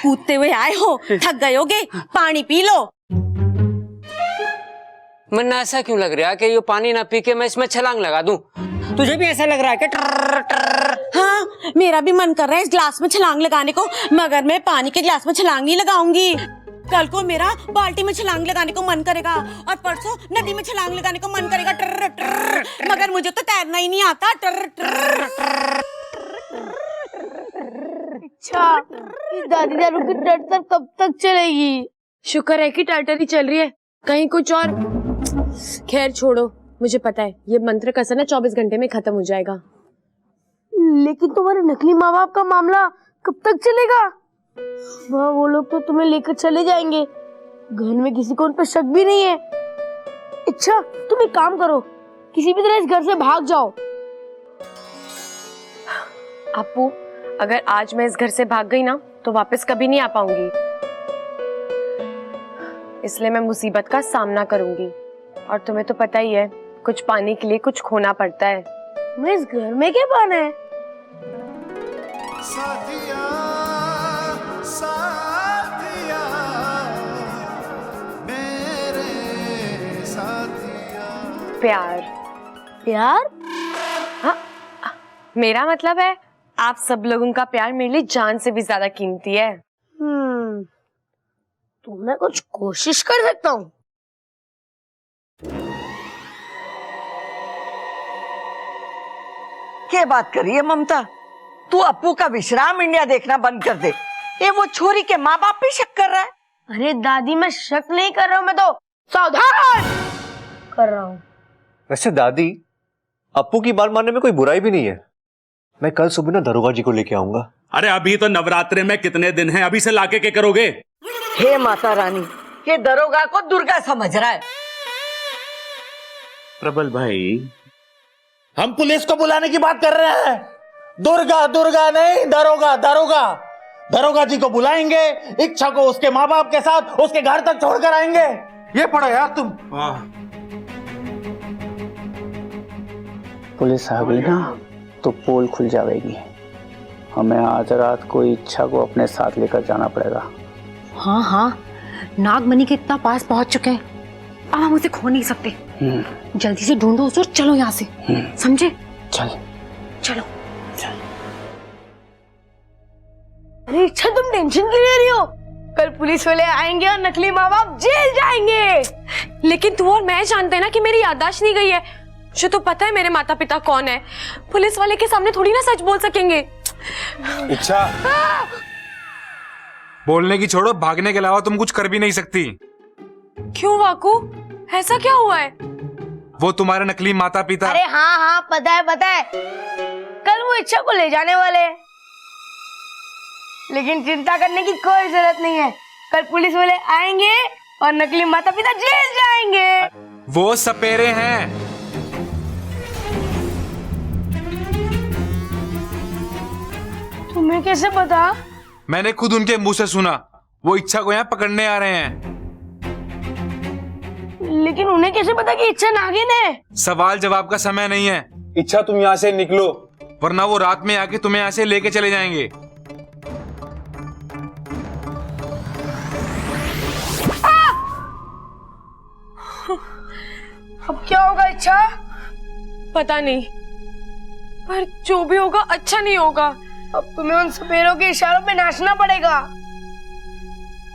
कूदते हुए आए हो, थक गए होगे, पानी पी लो। मन्ना, ऐसा क्यों लग रहा है कि ये पानी ना पी के मैं इसमें छलांग लगा दूं? तुझे भी ऐसा लग रहा है कि हाँ, मेरा भी मन कर रहा है इस ग्लास में छलांग लगाने को, मगर मैं पानी के ग्लास में छलांग नहीं लगाऊंगी। कल को मेरा बाल्टी में छलांग लगाने को मन करेगा और परसों नदी में छलांग लगाने को मन करेगा, मगर मुझे तो तैरना ही नहीं आता। अच्छा, इस दादी दारू की टर्टर कब तक चलेगी? शुक्र है कि टर्टर ही चल रही है, कहीं कुछ और। खैर छोड़ो, मुझे पता है ये मंत्र का असर ना 24 घंटे में खत्म हो जाएगा। लेकिन तुम्हारे नकली माँ बाप का मामला कब तक चलेगा? वो लोग तो तुम्हें लेकर चले जाएंगे, घर में किसी को उन पर शक भी नहीं है। अच्छा, तुम एक काम करो, किसी भी तरह इस घर से भाग जाओ। अपू, अगर आज मैं इस घर से भाग गई ना तो वापस कभी नहीं आ पाऊंगी, इसलिए मैं मुसीबत का सामना करूंगी। और तुम्हें तो पता ही है, कुछ पाने के लिए कुछ खोना पड़ता है। मैं इस घर में क्या पाना है? साथिया, साथिया, मेरे साथिया। प्यार। प्यार? हाँ, मेरा मतलब है आप सब लोगों का प्यार मेरे लिए जान से भी ज्यादा कीमती है। तो मैं कुछ कोशिश कर सकता हूँ। क्या बात कर रही है ममता? तू अप्पू का विश्राम इंडिया देखना बंद कर दे। ये वो छोरी के माँ बाप पे शक कर रहा है। अरे दादी, मैं शक नहीं कर रहा हूँ, मैं तो सावधान कर रहा हूँ। वैसे दादी, अप्पू की बात मानने में कोई बुराई भी नहीं है। मैं कल सुबह ना दरोगा जी को लेके आऊंगा। अरे अभी तो नवरात्रे में कितने दिन हैं, अभी से लाके क्या करोगे? हे माता रानी, ये दरोगा को दुर्गा समझ रहा है। प्रबल भाई, हम पुलिस को बुलाने की बात कर रहे हैं। दुर्गा दुर्गा नहीं, दरोगा दरोगा। दरोगा जी को बुलाएंगे, इच्छा को उसके माँ बाप के साथ उसके घर तक छोड़कर आएंगे। ये पढ़ो यार तुम। पुलिस आ गई ना तो पोल खुल जाएगी। हमें आज रात को इच्छा को अपने साथ लेकर जाना पड़ेगा। हाँ हाँ, नागमणि के इतना पास पहुंच चुके हैं, अब हम उसे खो नहीं सकते। जल्दी से ढूंढो उसे और चलो यहाँ से, समझे? चल चलो। अरे इच्छा, तुम टेंशन क्यों ले रही हो? कल पुलिस वाले आएंगे और नकली माँ बाप जेल जाएंगे। लेकिन तू और मैं जानते हैं ना कि मेरी याददाश्त नहीं गई है। जो तो पता है मेरे माता पिता कौन है। पुलिस वाले के सामने थोड़ी ना सच बोल सकेंगे। इच्छा, बोलने की छोड़ो, भागने के अलावा तुम कुछ कर भी नहीं सकती। क्यों वाकू, ऐसा क्या हुआ है? वो तुम्हारे नकली माता पिता। अरे हाँ हाँ पता है। कल वो इच्छा को ले जाने वाले हैं। लेकिन चिंता करने की कोई जरूरत नहीं है। कल पुलिस वाले आएंगे और नकली माता पिता जेल जाएंगे। वो सपेरे हैं। तुम्हें कैसे पता? मैंने खुद उनके मुंह से सुना। वो इच्छा को यहाँ पकड़ने आ रहे हैं। लेकिन उन्हें कैसे पता कि इच्छा नागिन है? सवाल जवाब का समय नहीं है। इच्छा, तुम यहाँ से निकलो, वरना वो रात में आके तुम्हें यहाँ से लेके चले जाएंगे। अब क्या होगा इच्छा? पता नहीं, पर जो भी होगा अच्छा नहीं होगा। अब तुम्हें उन सपेरों के इशारों पे नाचना पड़ेगा।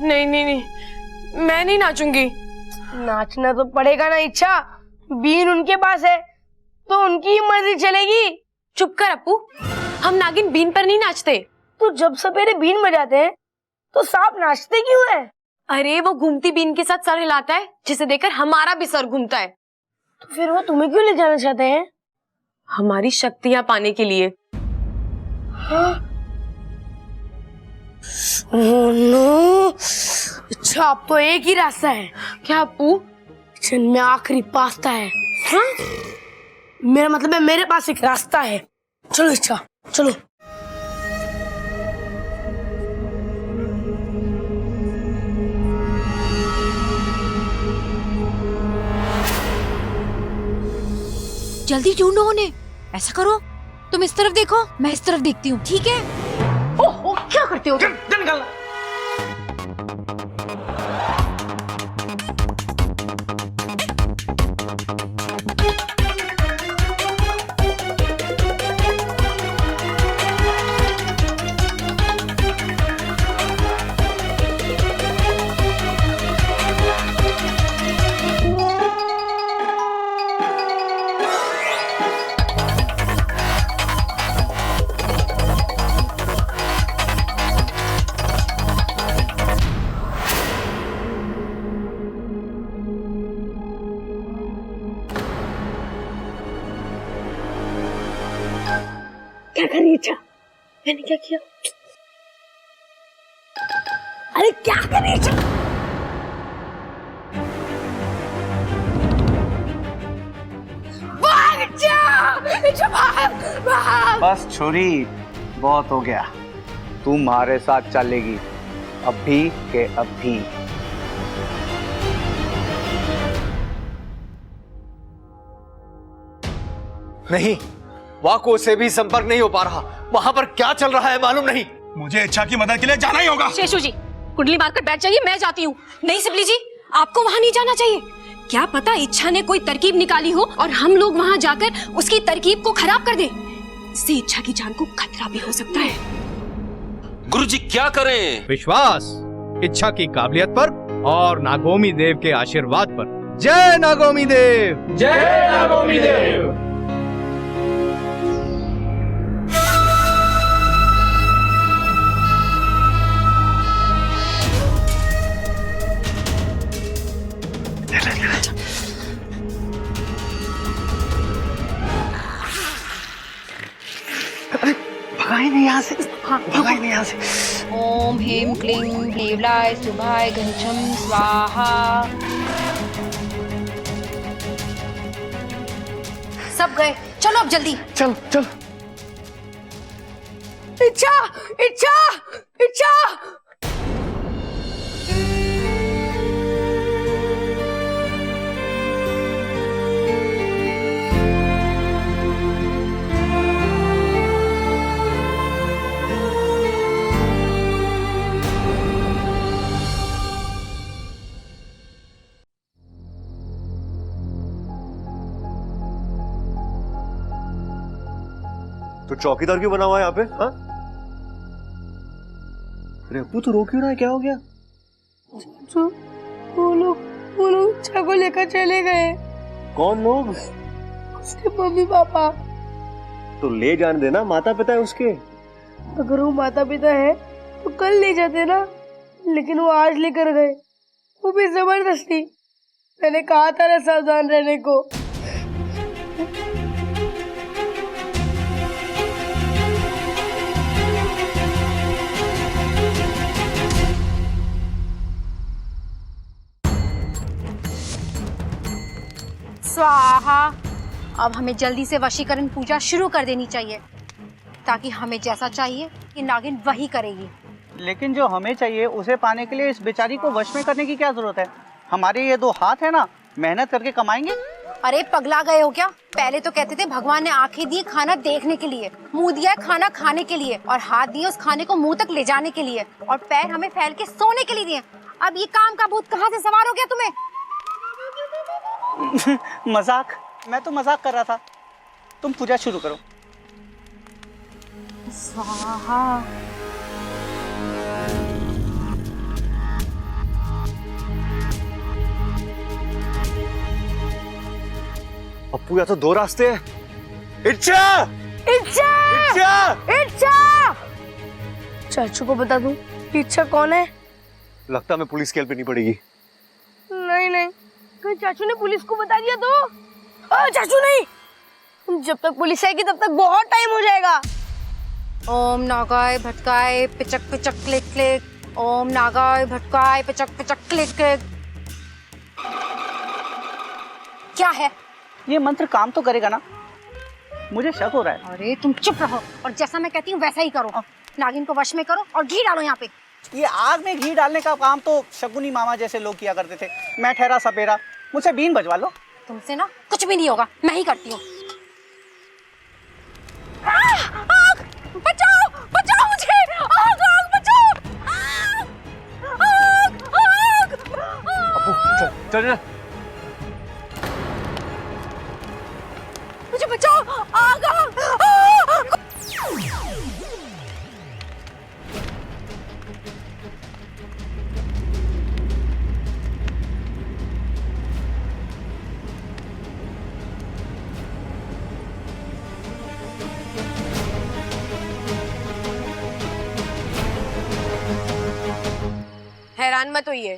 नहीं, मैं नहीं नाचूंगी। नाचना तो पड़ेगा ना इच्छा। बीन उनके पास है तो उनकी ही मर्जी चलेगी। चुप कर अपू, हम नागिन बीन पर नहीं नाचते। तो जब सपेरे बीन बजाते हैं तो सांप नाचते क्यों है? अरे वो घूमती बीन के साथ सर हिलाता है, जिसे देखकर हमारा भी सर घूमता है। तो फिर वो तुम्हें क्यों ले जाना चाहते हैं? हमारी शक्तियां पाने के लिए। हाँ? Oh no! अच्छा, अब तो एक ही रास्ता है। क्या अपू? किचन में आखिरी पास्ता है। हाँ? मेरा मतलब है मेरे पास एक रास्ता है। चलो इच्छा, चलो। जल्दी ढूंढो उन्हें। ऐसा करो, तुम इस तरफ देखो, मैं इस तरफ देखती हूँ, ठीक है? ओह, क्या करते हो? निकाल। क्या कर रही इच्छा? मैंने क्या किया? अरे क्या कर रही इच्छा? भाग इच्छा, भाग। बस छोरी, बहुत हो गया। तू हमारे साथ चलेगी, अभी के अभी। नहीं, वाको से भी संपर्क नहीं हो पा रहा। वहां पर क्या चल रहा है मालूम नहीं। मुझे इच्छा की मदद के लिए जाना ही होगा। शेषू जी, कुंडली मारकर बैठ जाइए, मैं जाती हूँ। नहीं सिपली जी, आपको वहाँ नहीं जाना चाहिए। क्या पता इच्छा ने कोई तरकीब निकाली हो और हम लोग वहाँ जाकर उसकी तरकीब को खराब कर दें। इससे इच्छा की जान को खतरा भी हो सकता है। गुरुजी क्या करें? विश्वास इच्छा की काबिलियत पर और नागोमी देव के आशीर्वाद पर। जय नागोमी देव! जय नागोमी देव! भगाई नहीं यहाँ से। हाँ, भगाई नहीं यहाँ से। ओम ह्रीं क्लीं ह्रीवलाय शुभाय घंचम स्वाहा। सब गए, चलो अब जल्दी। चल चल। इच्छा, इच्छा, इच्छा। तो चौकीदार क्यों बना हुआ है यहाँ पे? हाँ? अरे अप्पू, तो रो क्यों रहा है? क्या हो गया? चाचू, वो लोग इच्छा को लेकर चले गए। कौन लोग? उसके मम्मी पापा। तो ले जाने देना, माता पिता है उसके। अगर वो माता पिता है तो कल ले जाते ना, लेकिन वो आज लेकर गए, वो भी जबरदस्ती। मैंने कहा था ना सावधान रहने को। स्वाहा। अब हमें जल्दी से वशीकरण पूजा शुरू कर देनी चाहिए, ताकि हमें जैसा चाहिए ये नागिन वही करेगी। लेकिन जो हमें चाहिए उसे पाने के लिए इस बेचारी को वश में करने की क्या जरूरत है? हमारे ये 2 हाथ है ना, मेहनत करके कमाएंगे। अरे पगला गए हो क्या? पहले तो कहते थे भगवान ने आंखें दी खाना देखने के लिए, मुंह दिया है खाना खाने के लिए, और हाथ दिए उस खाने को मुंह तक ले जाने के लिए, और पैर हमें फैल के सोने के लिए दिए। अब ये काम का भूत कहाँ से सवार हो गया तुम्हें? मजाक, मैं तो मजाक कर रहा था। तुम पूजा शुरू करो। स्वाहा। अप्पू, या तो 2 रास्ते हैं। इच्छा! इच्छा! इच्छा! इच्छा! चाचू को बता दूं इच्छा कौन है? लगता है मैं पुलिस की हेल्प नहीं पड़ेगी। नहीं, कहीं चाचू ने पुलिस को बता दिया तो? चाचू नहीं, जब तक पुलिस आएगी तब तक बहुत टाइम हो जाएगा। ओम नागाय भटकाय पिचक पिचक क्लिक क्लिक। ओम नागाय भटकाय पिचक पिचक क्लिक क्लिक। क्या है ये मंत्र? काम तो करेगा ना? मुझे शक हो रहा है। अरे तुम चुप रहो और जैसा मैं कहती हूँ वैसा ही करो। नागिन को वश में करो और घी डालो यहाँ पे। ये आग में घी डालने का काम तो शकुनी मामा जैसे लोग किया करते थे। मैं ठहरा सपेरा, मुझसे बीन बजवा लो। तुमसे ना कुछ भी नहीं होगा, मैं ही करती हूँ। बचाओ बचाओ मुझे, आग आग बचाओ, आग आग। अप्पू चल ना। मुझे बचाओ, आग आग। हैरान मत होइए,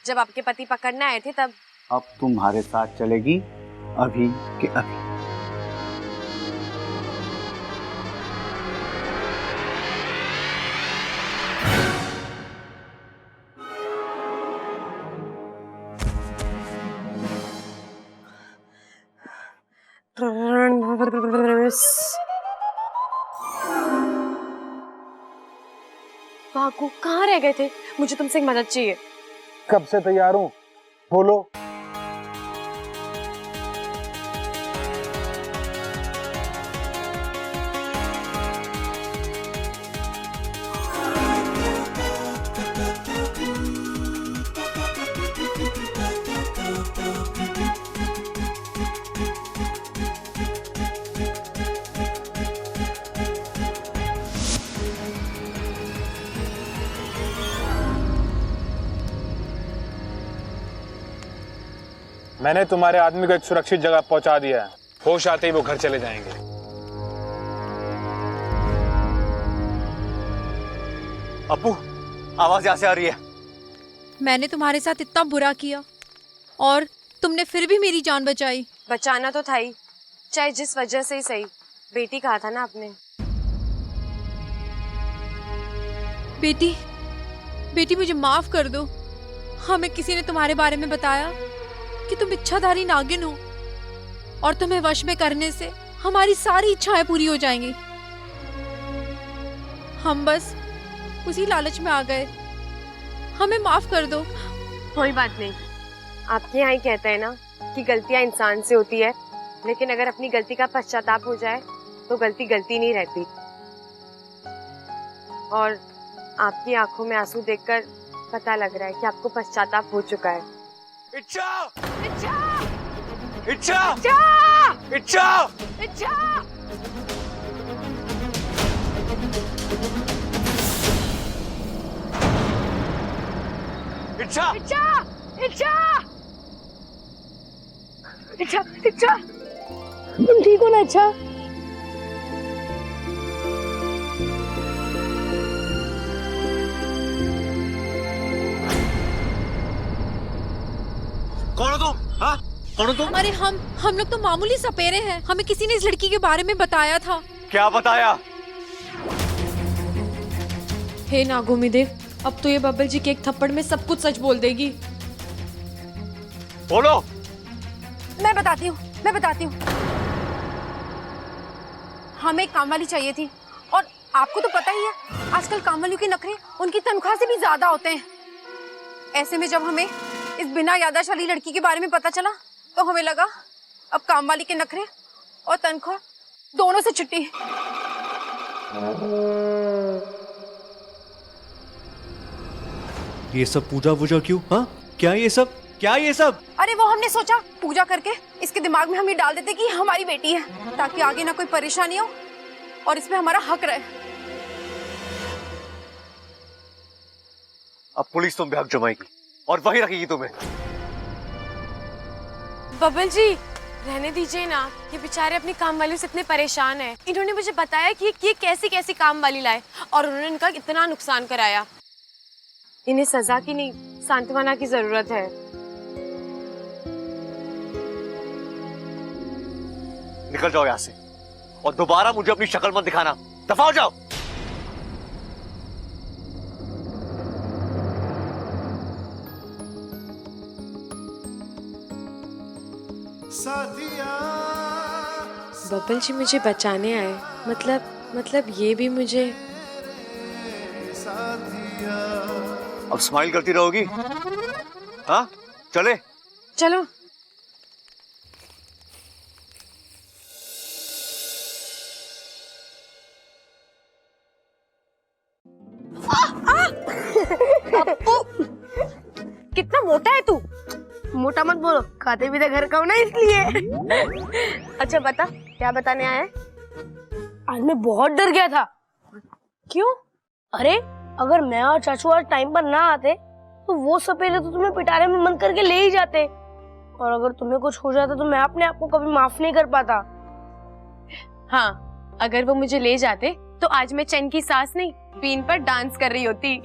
जब आपके पति पकड़ने आए थे तब। अब तुम्हारे साथ चलेगी अभी के अभी। भागो, कहाँ रह गए थे? मुझे तुमसे एक मदद चाहिए। कब से तैयार हूँ, बोलो। मैंने तुम्हारे आदमी को एक सुरक्षित जगह पहुंचा दिया है। होश आते ही वो घर चले जाएंगे। अप्पू, आवाज यहाँ से आ रही है। मैंने तुम्हारे साथ इतना बुरा किया और तुमने फिर भी मेरी जान बचाई। बचाना तो था ही, चाहे जिस वजह से ही सही। बेटी कहा था ना आपने। बेटी, बेटी मुझे माफ कर दो। हमें किसी ने तुम्हारे बारे में बताया कि तुम इच्छाधारी नागिन हो और तुम्हें वश में करने से हमारी सारी इच्छाएं पूरी हो जाएंगी। हम बस उसी लालच में आ गए, हमें माफ कर दो। कोई बात नहीं, आपके यहाँ ही कहते हैं ना कि गलतियां इंसान से होती है, लेकिन अगर अपनी गलती का पश्चाताप हो जाए तो गलती गलती नहीं रहती। और आपकी आंखों में आंसू देखकर पता लग रहा है कि आपको पश्चाताप हो चुका है। इच्छा! इच्छा! इच्छा! इच्छा! इच्छा! इच्छा! इच्छा इच्छा इच्छा इच्छा इच्छा तुम ठीक हो ना इच्छा? कौन हो तुम? हाँ, कौन हो तुम? अरे हम लोग तो मामूली सपेरे हैं। हमें किसी ने इस लड़की के बारे में बताया था। क्या बताया? हे नागोमी देव, अब तो ये बब्बल जी के एक थप्पड़ में सब कुछ सच बोल देगी। बोलो। मैं बताती हूँ। हमें एक काम वाली चाहिए थी, और आपको तो पता ही है आजकल काम वालियों के नखरे उनकी तनख्वाह से भी ज्यादा होते हैं। ऐसे में जब हमें इस बिना याददाश्त वाली लड़की के बारे में पता चला तो हमें लगा अब काम वाली के नखरे और तनख्वाह दोनों से छुट्टी। ये सब पूजा वूजा क्यों? हाँ, क्या ये सब? अरे वो हमने सोचा पूजा करके इसके दिमाग में हम ये डाल देते कि हमारी बेटी है, ताकि आगे ना कोई परेशानी हो और इसमें हमारा हक रहे। अब पुलिस तुम पे हक जमाएगी और वही रखेगी तुम्हें। बबल जी रहने दीजिए ना, ये बेचारे अपनी काम वाली से इतने परेशान हैं। इन्होंने मुझे बताया कि ये कैसी कैसी काम वाली लाए और उन्होंने इनका इतना नुकसान कराया। इन्हें सजा की नहीं, सांत्वना की जरूरत है। निकल जाओ यहाँ से और दोबारा मुझे अपनी शक्ल मत दिखाना। दफा हो जाओ। बबल जी मुझे बचाने आए, मतलब ये भी मुझे। अब स्माइल करती रहोगी? हाँ, चले। चलो। कितना मोटा है तू? मोटा मत बोलो, खाते भी तो घर का हो ना इसलिए। अच्छा बता, क्या बताने आया है? आज मैं बहुत डर गया था। क्यों? अरे अगर मैं और चाचू आज टाइम पर ना आते तो वो सपेरे तो तुम्हें पिटारे में बंद करके ले ही जाते, और अगर तुम्हें कुछ हो जाता तो मैं अपने आप को कभी माफ नहीं कर पाता। हाँ, अगर वो मुझे ले जाते तो आज मैं चैन की सांस नहीं बीन पर डांस कर रही होती।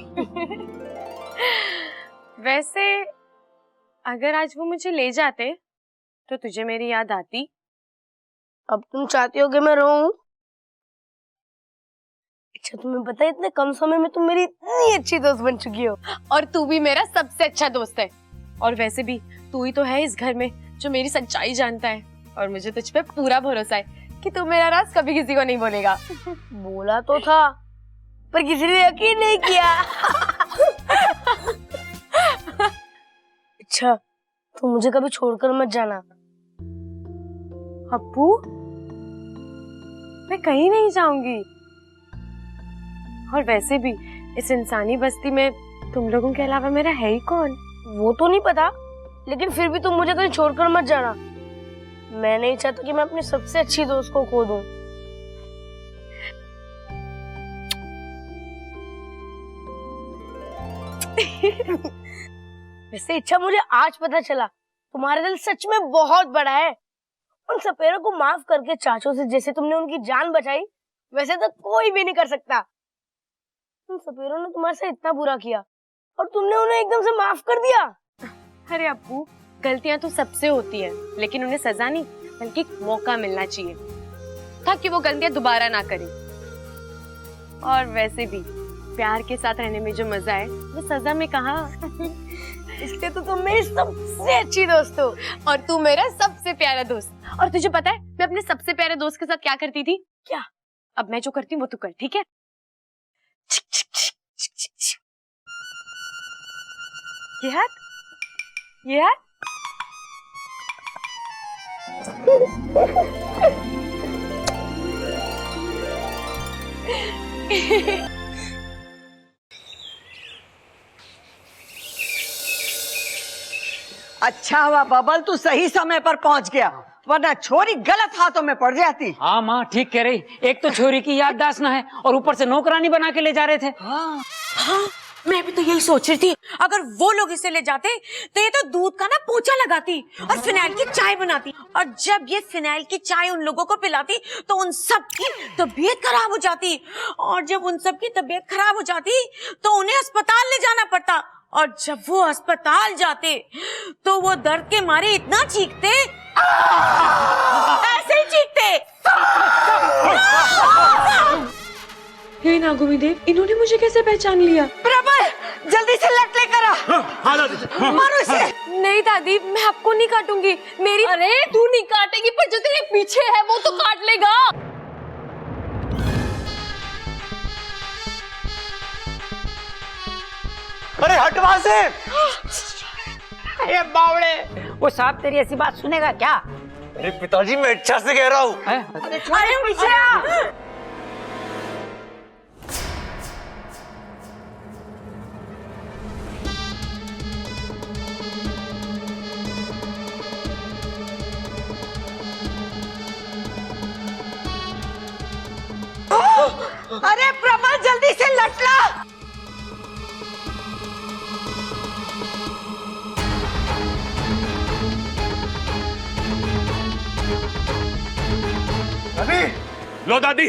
वैसे अगर आज वो मुझे ले जाते तो तुझे मेरी याद आती? अब तुम चाहती हो कि मैं रोऊं? अच्छा तुम्हें पता है इतने कम समय में तुम मेरी इतनी अच्छी दोस्त बन चुकी हो। और तू भी मेरा सबसे अच्छा दोस्त है। और वैसे भी तू ही तो है इस घर में जो मेरी सच्चाई जानता है, और मुझे तुझ पे पूरा भरोसा है कि तू मेरा राज कभी किसी को नहीं बोलेगा। बोला तो था पर किसी ने यकीन नहीं किया। अच्छा तो मुझे कभी छोड़कर मत जाना। अप्पू, मैं कहीं नहीं जाऊंगी। और वैसे भी इस इंसानी बस्ती में तुम लोगों के अलावा मेरा है ही कौन? वो तो नहीं पता, लेकिन फिर भी तुम मुझे कहीं छोड़कर मत जाना। मैं नहीं चाहता कि मैं अपनी सबसे अच्छी दोस्त को खो दूं। वैसे इच्छा मुझे आज पता चला तुम्हारा दिल सच में बहुत बड़ा है। उन सपेरों को माफ करके चाचों से जैसे तुमने उनकी जान बचाई वैसे तो कोई भी नहीं कर सकता। उन सपेरों ने तुम्हारे साथ इतना बुरा किया और तुमने उन्हें एकदम से माफ कर दिया। अरे अप्पू, गलतियां तो सबसे होती है, लेकिन उन्हें सजा नहीं बल्कि एक मौका मिलना चाहिए ताकि वो गलतियां दोबारा ना करें। और वैसे भी प्यार के साथ रहने में जो मजा है वो सजा में कहाँ। इसलिए तो तुम मेरी सबसे अच्छी दोस्त हो और तू मेरा सबसे प्यारा दोस्त। और तुझे पता है मैं अपने सबसे प्यारे दोस्त के साथ क्या करती थी? क्या? अब मैं जो करती हूँ वो तू कर, ठीक है? ये हाथ, ये हाथ। अच्छा हुआ बबल तू सही समय पर पहुंच गया, वरना छोरी गलत हाथों में पड़ जाती। हाँ माँ ठीक कह रही। एक तो छोरी की याददाश्त ना है और ऊपर से नौकरानी बना के ले जा रहे थे। हाँ, मैं भी तो यही सोच रही थी, अगर वो लोग इसे ले जाते तो ये तो दूध का ना पोछा लगाती और फिनाइल की चाय बनाती, और जब ये फिनाइल की चाय उन लोगों को पिलाती तो उन सब की तबीयत खराब हो जाती, और जब उन सब की तबीयत खराब हो जाती तो उन्हें अस्पताल ले जाना पड़ता, और जब वो अस्पताल जाते तो वो दर्द के मारे इतना चीखते, ऐसे ही चीखते। हे नागोमी देव, इन्होंने मुझे कैसे पहचान लिया? प्रबल जल्दी से लट लेकर आ। मारो इसे। नहीं दादी, मैं आपको नहीं काटूंगी। मेरी अरे तू नहीं काटेगी, पर जो तेरे पीछे है वो तो काट लेगा। अरे हट वहां से। अरे बावड़े, वो सांप तेरी ऐसी बात सुनेगा क्या? अरे पिताजी मैं इच्छा से कह रहा हूँ। अरे पीछे आ। अरे प्रबल जल्दी से लट ला। लो दादी।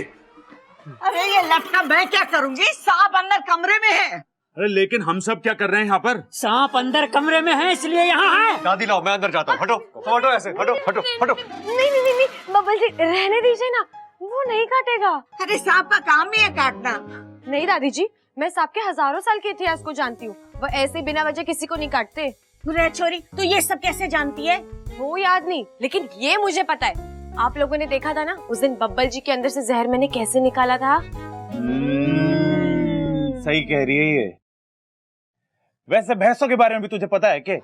अरे ये लटका मैं क्या करूंगी, सांप अंदर कमरे में है। अरे लेकिन हम सब क्या कर रहे हैं यहाँ पर? सांप अंदर कमरे में है इसलिए यहाँ है। दादी लाओ, मैं अंदर जाता हूँ। हटो तुम, हटो ऐसे, हटो हटो हटो। नहीं नहीं नहीं, बब्बल जी रहने दीजिए ना, वो नहीं काटेगा। अरे सांप का काम ही है काटना। नहीं दादी जी, मैं सांप के हजारों साल के इतिहास को जानती हूँ, वो ऐसे बिना वजह किसी को नहीं काटते। रे छोरी, तू ये सब कैसे जानती है? वो याद नहीं, लेकिन ये मुझे पता है। आप लोगों ने देखा था ना उस दिन बब्बल जी के अंदर से जहर मैंने कैसे निकाला था। सही कह रही है ये। वैसे भैंसों के बारे में भी तुझे पता है क्या?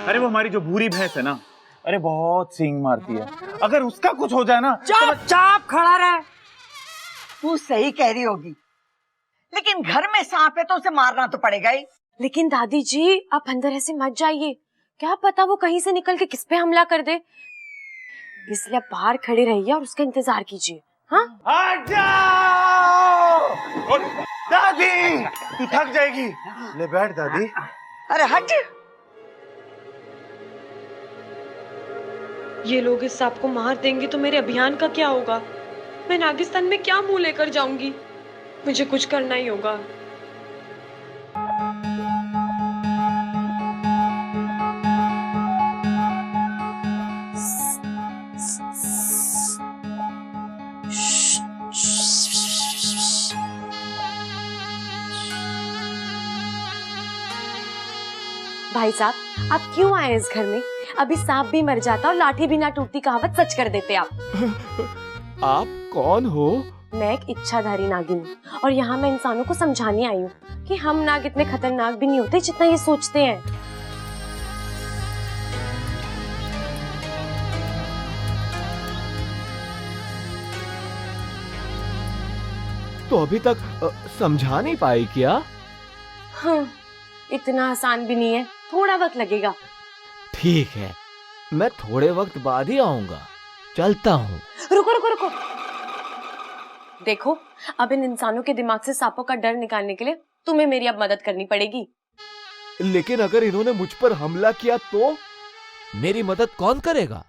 अरे वो हमारी जो भूरी भैंस है ना, अरे बहुत सींग मारती है, अगर उसका कुछ हो जाए ना। चाप खड़ा रहे। तू सही कह रही होगी, लेकिन घर में सांप है तो उसे मारना तो पड़ेगा ही। लेकिन दादी जी आप अंदर ऐसे मत जाइए, क्या पता वो कहीं से निकल के किस पे हमला कर दे, इसलिए आप बाहर खड़े रहिए और उसका इंतजार कीजिए। हाँ हट जाओ दादी, तू थक जाएगी। ले बैठ दादी। अरे हट। ये लोग इस सांप को मार देंगे तो मेरे अभियान का क्या होगा? मैं नागिस्तान में क्या मुंह लेकर जाऊंगी? मुझे कुछ करना ही होगा। भाई साहब, आप क्यों आए इस घर में? अभी सांप भी मर जाता और लाठी भी ना टूटती कहावत सच कर देते आप। आप कौन हो? मैं एक इच्छाधारी नागिन हूँ और यहाँ मैं इंसानों को समझाने आई हूँ कि हम नाग इतने खतरनाक भी नहीं होते जितना ये सोचते हैं। तो अभी तक समझा नहीं पाई क्या? हाँ, इतना आसान भी नहीं है, थोड़ा वक्त लगेगा। ठीक है, मैं थोड़े वक्त बाद ही आऊंगा, चलता हूँ। रुको रुको रुको, देखो अब इन इंसानों के दिमाग से सांपों का डर निकालने के लिए तुम्हें मेरी अब मदद करनी पड़ेगी। लेकिन अगर इन्होंने मुझ पर हमला किया तो मेरी मदद कौन करेगा?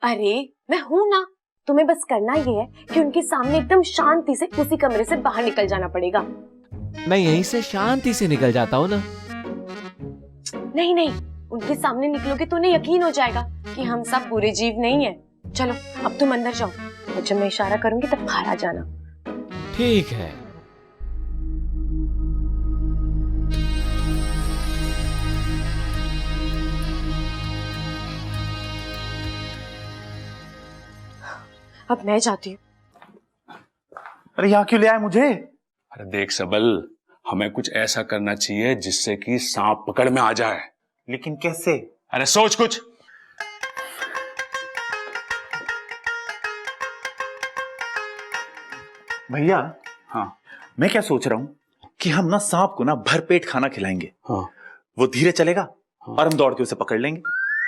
अरे मैं हूं ना, तुम्हें बस करना ये है कि उनके सामने एकदम शांति से उसी कमरे से बाहर निकल जाना पड़ेगा। मैं यहीं से शांति से निकल जाता हूँ ना। नहीं नहीं, उनके सामने निकलोगे तो उन्हें यकीन हो जाएगा कि हम सब बुरे जीव नहीं है। चलो अब तुम अंदर जाओ और जब मैं इशारा करूंगी तब बाहर आ जाना। ठीक है। अब मैं जाती हूँ। अरे यहाँ क्यों ले आए मुझे? अरे देख सबल, हमें कुछ ऐसा करना चाहिए जिससे कि सांप पकड़ में आ जाए। लेकिन कैसे? अरे सोच कुछ। भैया, हाँ मैं क्या सोच रहा हूँ कि हम ना सांप को ना भरपेट खाना खिलाएंगे। हाँ, वो धीरे चलेगा और हम दौड़ के उसे पकड़ लेंगे।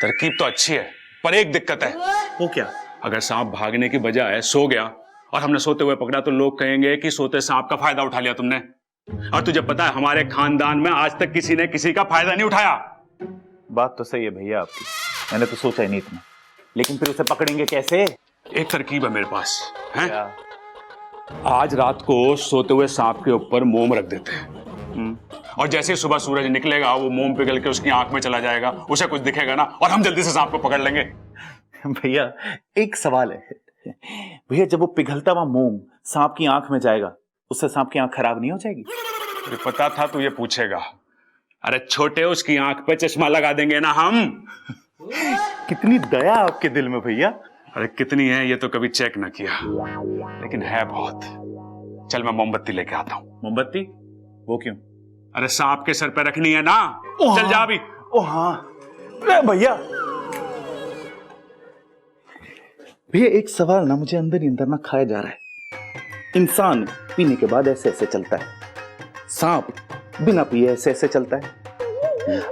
तरकीब तो अच्छी है, पर एक दिक्कत है। वो क्या? अगर सांप भागने की बजाय सो गया और हमने सोते हुए पकड़ा तो लोग कहेंगे कि सोते सांप का फायदा उठा लिया तुमने। और तुझे पता है हमारे खानदान में आज तक किसी ने किसी का फायदा नहीं उठाया। बात तो सही है भैया आपकी, मैंने तो सोचा ही नहीं इतना, लेकिन फिर उसे पकड़ेंगे कैसे? एक तरकीब है मेरे पास है? आज रात को सोते हुए सांप के ऊपर मोम रख देते हैं और जैसे ही सुबह सूरज निकलेगा वो मोम पिघल के उसकी आंख में चला जाएगा, उसे कुछ दिखेगा ना और हम जल्दी से सांप को पकड़ लेंगे। भैया एक सवाल है भैया, जब वो पिघलता हुआ मोम सांप की आंख में जाएगा उससे सांप की आंख खराब नहीं हो जाएगी? मुझे पता था तू ये पूछेगा। अरे छोटे उसकी आंख पे चश्मा लगा देंगे ना हम। कितनी दया आपके दिल में भैया। अरे कितनी है ये तो कभी चेक ना किया, लेकिन है बहुत। चल मैं मोमबत्ती लेके आता हूँ। मोमबत्ती? वो क्यों? अरे सांप के सर पे रखनी है ना। चल जा अभी। ओ हाँ भैया। भैया एक सवाल ना मुझे अंदर ही अंदर ना खाया जा रहा है। इंसान पीने के बाद ऐसे ऐसे चलता है, सांप बिना पिए ऐसे ऐसे चलता है।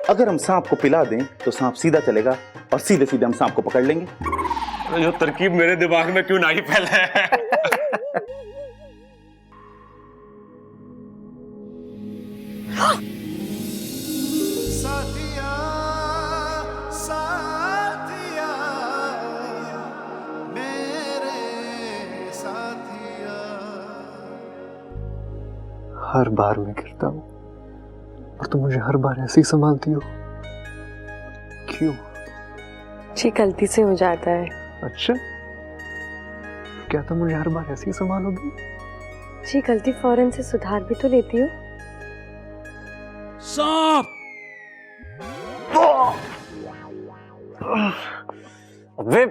अगर हम सांप को पिला दें तो सांप सीधा चलेगा और सीधे सीधे हम सांप को पकड़ लेंगे। जो तरकीब मेरे दिमाग में क्यों ना ही फैले। साथिया साथिया मेरे साथिया। हर बार मैं गिरता हूँ और तुम मुझे हर बार ऐसे ही संभालती हो, क्यों? जी गलती से हो जाता है। अच्छा, क्या तुम मुझे हर बार ऐसे ही संभालोगी? जी गलती फौरन से सुधार भी तो लेती हूँ। सांप! अबे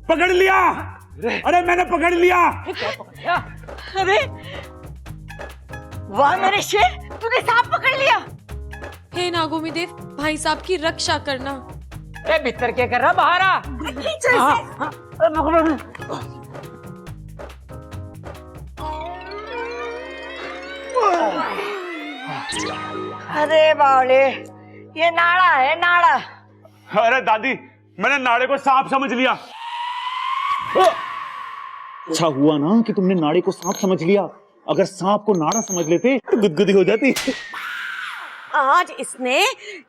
पकड़ लिया। अरे मैंने पकड़ लिया। अरे वाह मेरे शेर, तूने सांप पकड़ लिया। हे नागोमी देव, भाई साहब की रक्षा करना। ए भीतर क्या कर रहा? बाहर आ। अरे बावले, ये नाड़ा है नाड़ा। अरे दादी, मैंने नाड़े को सांप समझ लिया। अच्छा हुआ ना कि तुमने नाड़े को सांप समझ लिया, अगर सांप को नाड़ा समझ लेते तो गुदगुदी हो जाती। आज इसने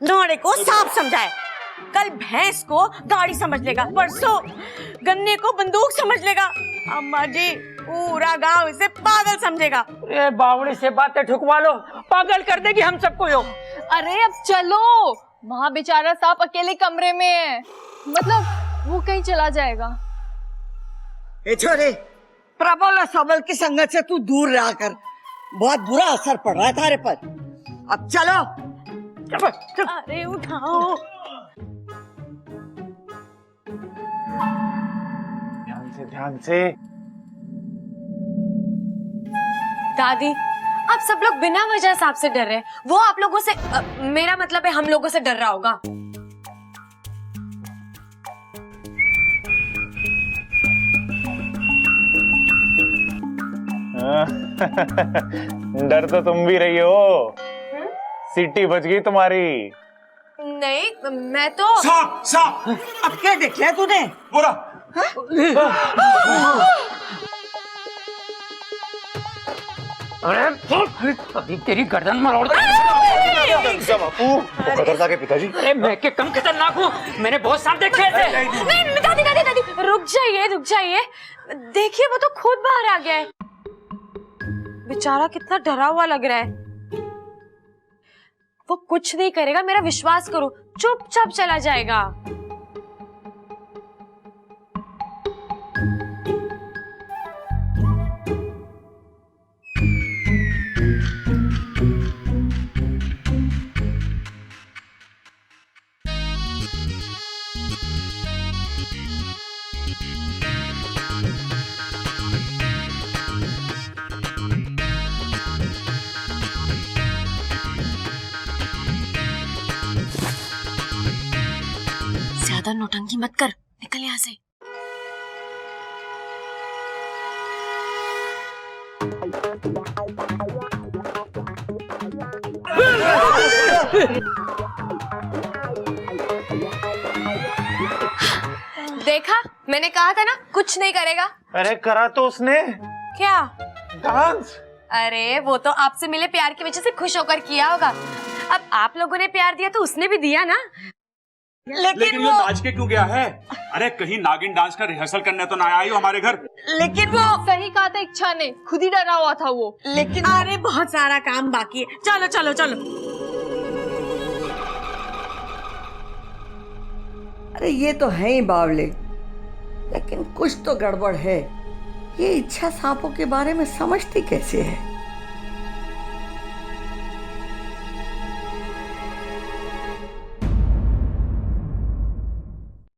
नाड़े को सांप समझा है, कल भैंस को गाड़ी समझ लेगा, परसों गन्ने को बंदूक समझ लेगा, अम्मा जी पूरा गांव इसे पागल समझेगा। अरे बावड़ी से बातें ठुकवा लो, पागल कर देगी हम सबको यो। अरे अब चलो, वहाँ बेचारा सांप अकेले कमरे में है, मतलब वो कहीं चला जाएगा। ए छोरे, प्रबल और सबल की संगत से तू दूर रहा कर, बहुत बुरा असर पड़ रहा है तारे पर। अब चलो। अरे उठाओ। ध्यान से। दादी, आप सब लोग बिना वजह सांप से डर रहे हैं। वो आप लोगों से मेरा मतलब है हम लोगों से डर रहा होगा। डर तो तुम भी रही हो। सीटी बज गई तुम्हारी। नहीं, मैं तो सांप सांप। अब क्या देख लिया तूने? बोला अरे अभी तेरी गर्दन मरोड़ दूं। खतरनाक है पिताजी। अरे मैं के कम खतरनाक हूँ, मैंने बहुत सांप देखे थे। नहीं, दादी दादी दादी, रुक जाइए। देखिए वो तो खुद बाहर आ गया है। बेचारा कितना डरा हुआ लग रहा है। वो कुछ नहीं करेगा, मेरा विश्वास करो, चुपचाप चला जाएगा। ज्यादा नौटंकी मत कर, निकल यहाँ से। देखा, मैंने कहा था ना कुछ नहीं करेगा। अरे करा तो उसने। क्या? डांस। अरे वो तो आपसे मिले प्यार की वजह से खुश होकर किया होगा। अब आप लोगों ने प्यार दिया तो उसने भी दिया ना। लेकिन वो नाच के क्यों गया है? अरे कहीं नागिन डांस का रिहर्सल करने तो ना आई हो हमारे घर। लेकिन वो सही कहा था इच्छा ने, खुद ही डरा हुआ था वो। लेकिन अरे बहुत सारा काम बाकी है, चलो चलो चलो। अरे ये तो है ही बावले, लेकिन कुछ तो गड़बड़ है। ये इच्छा सांपों के बारे में समझती कैसे है?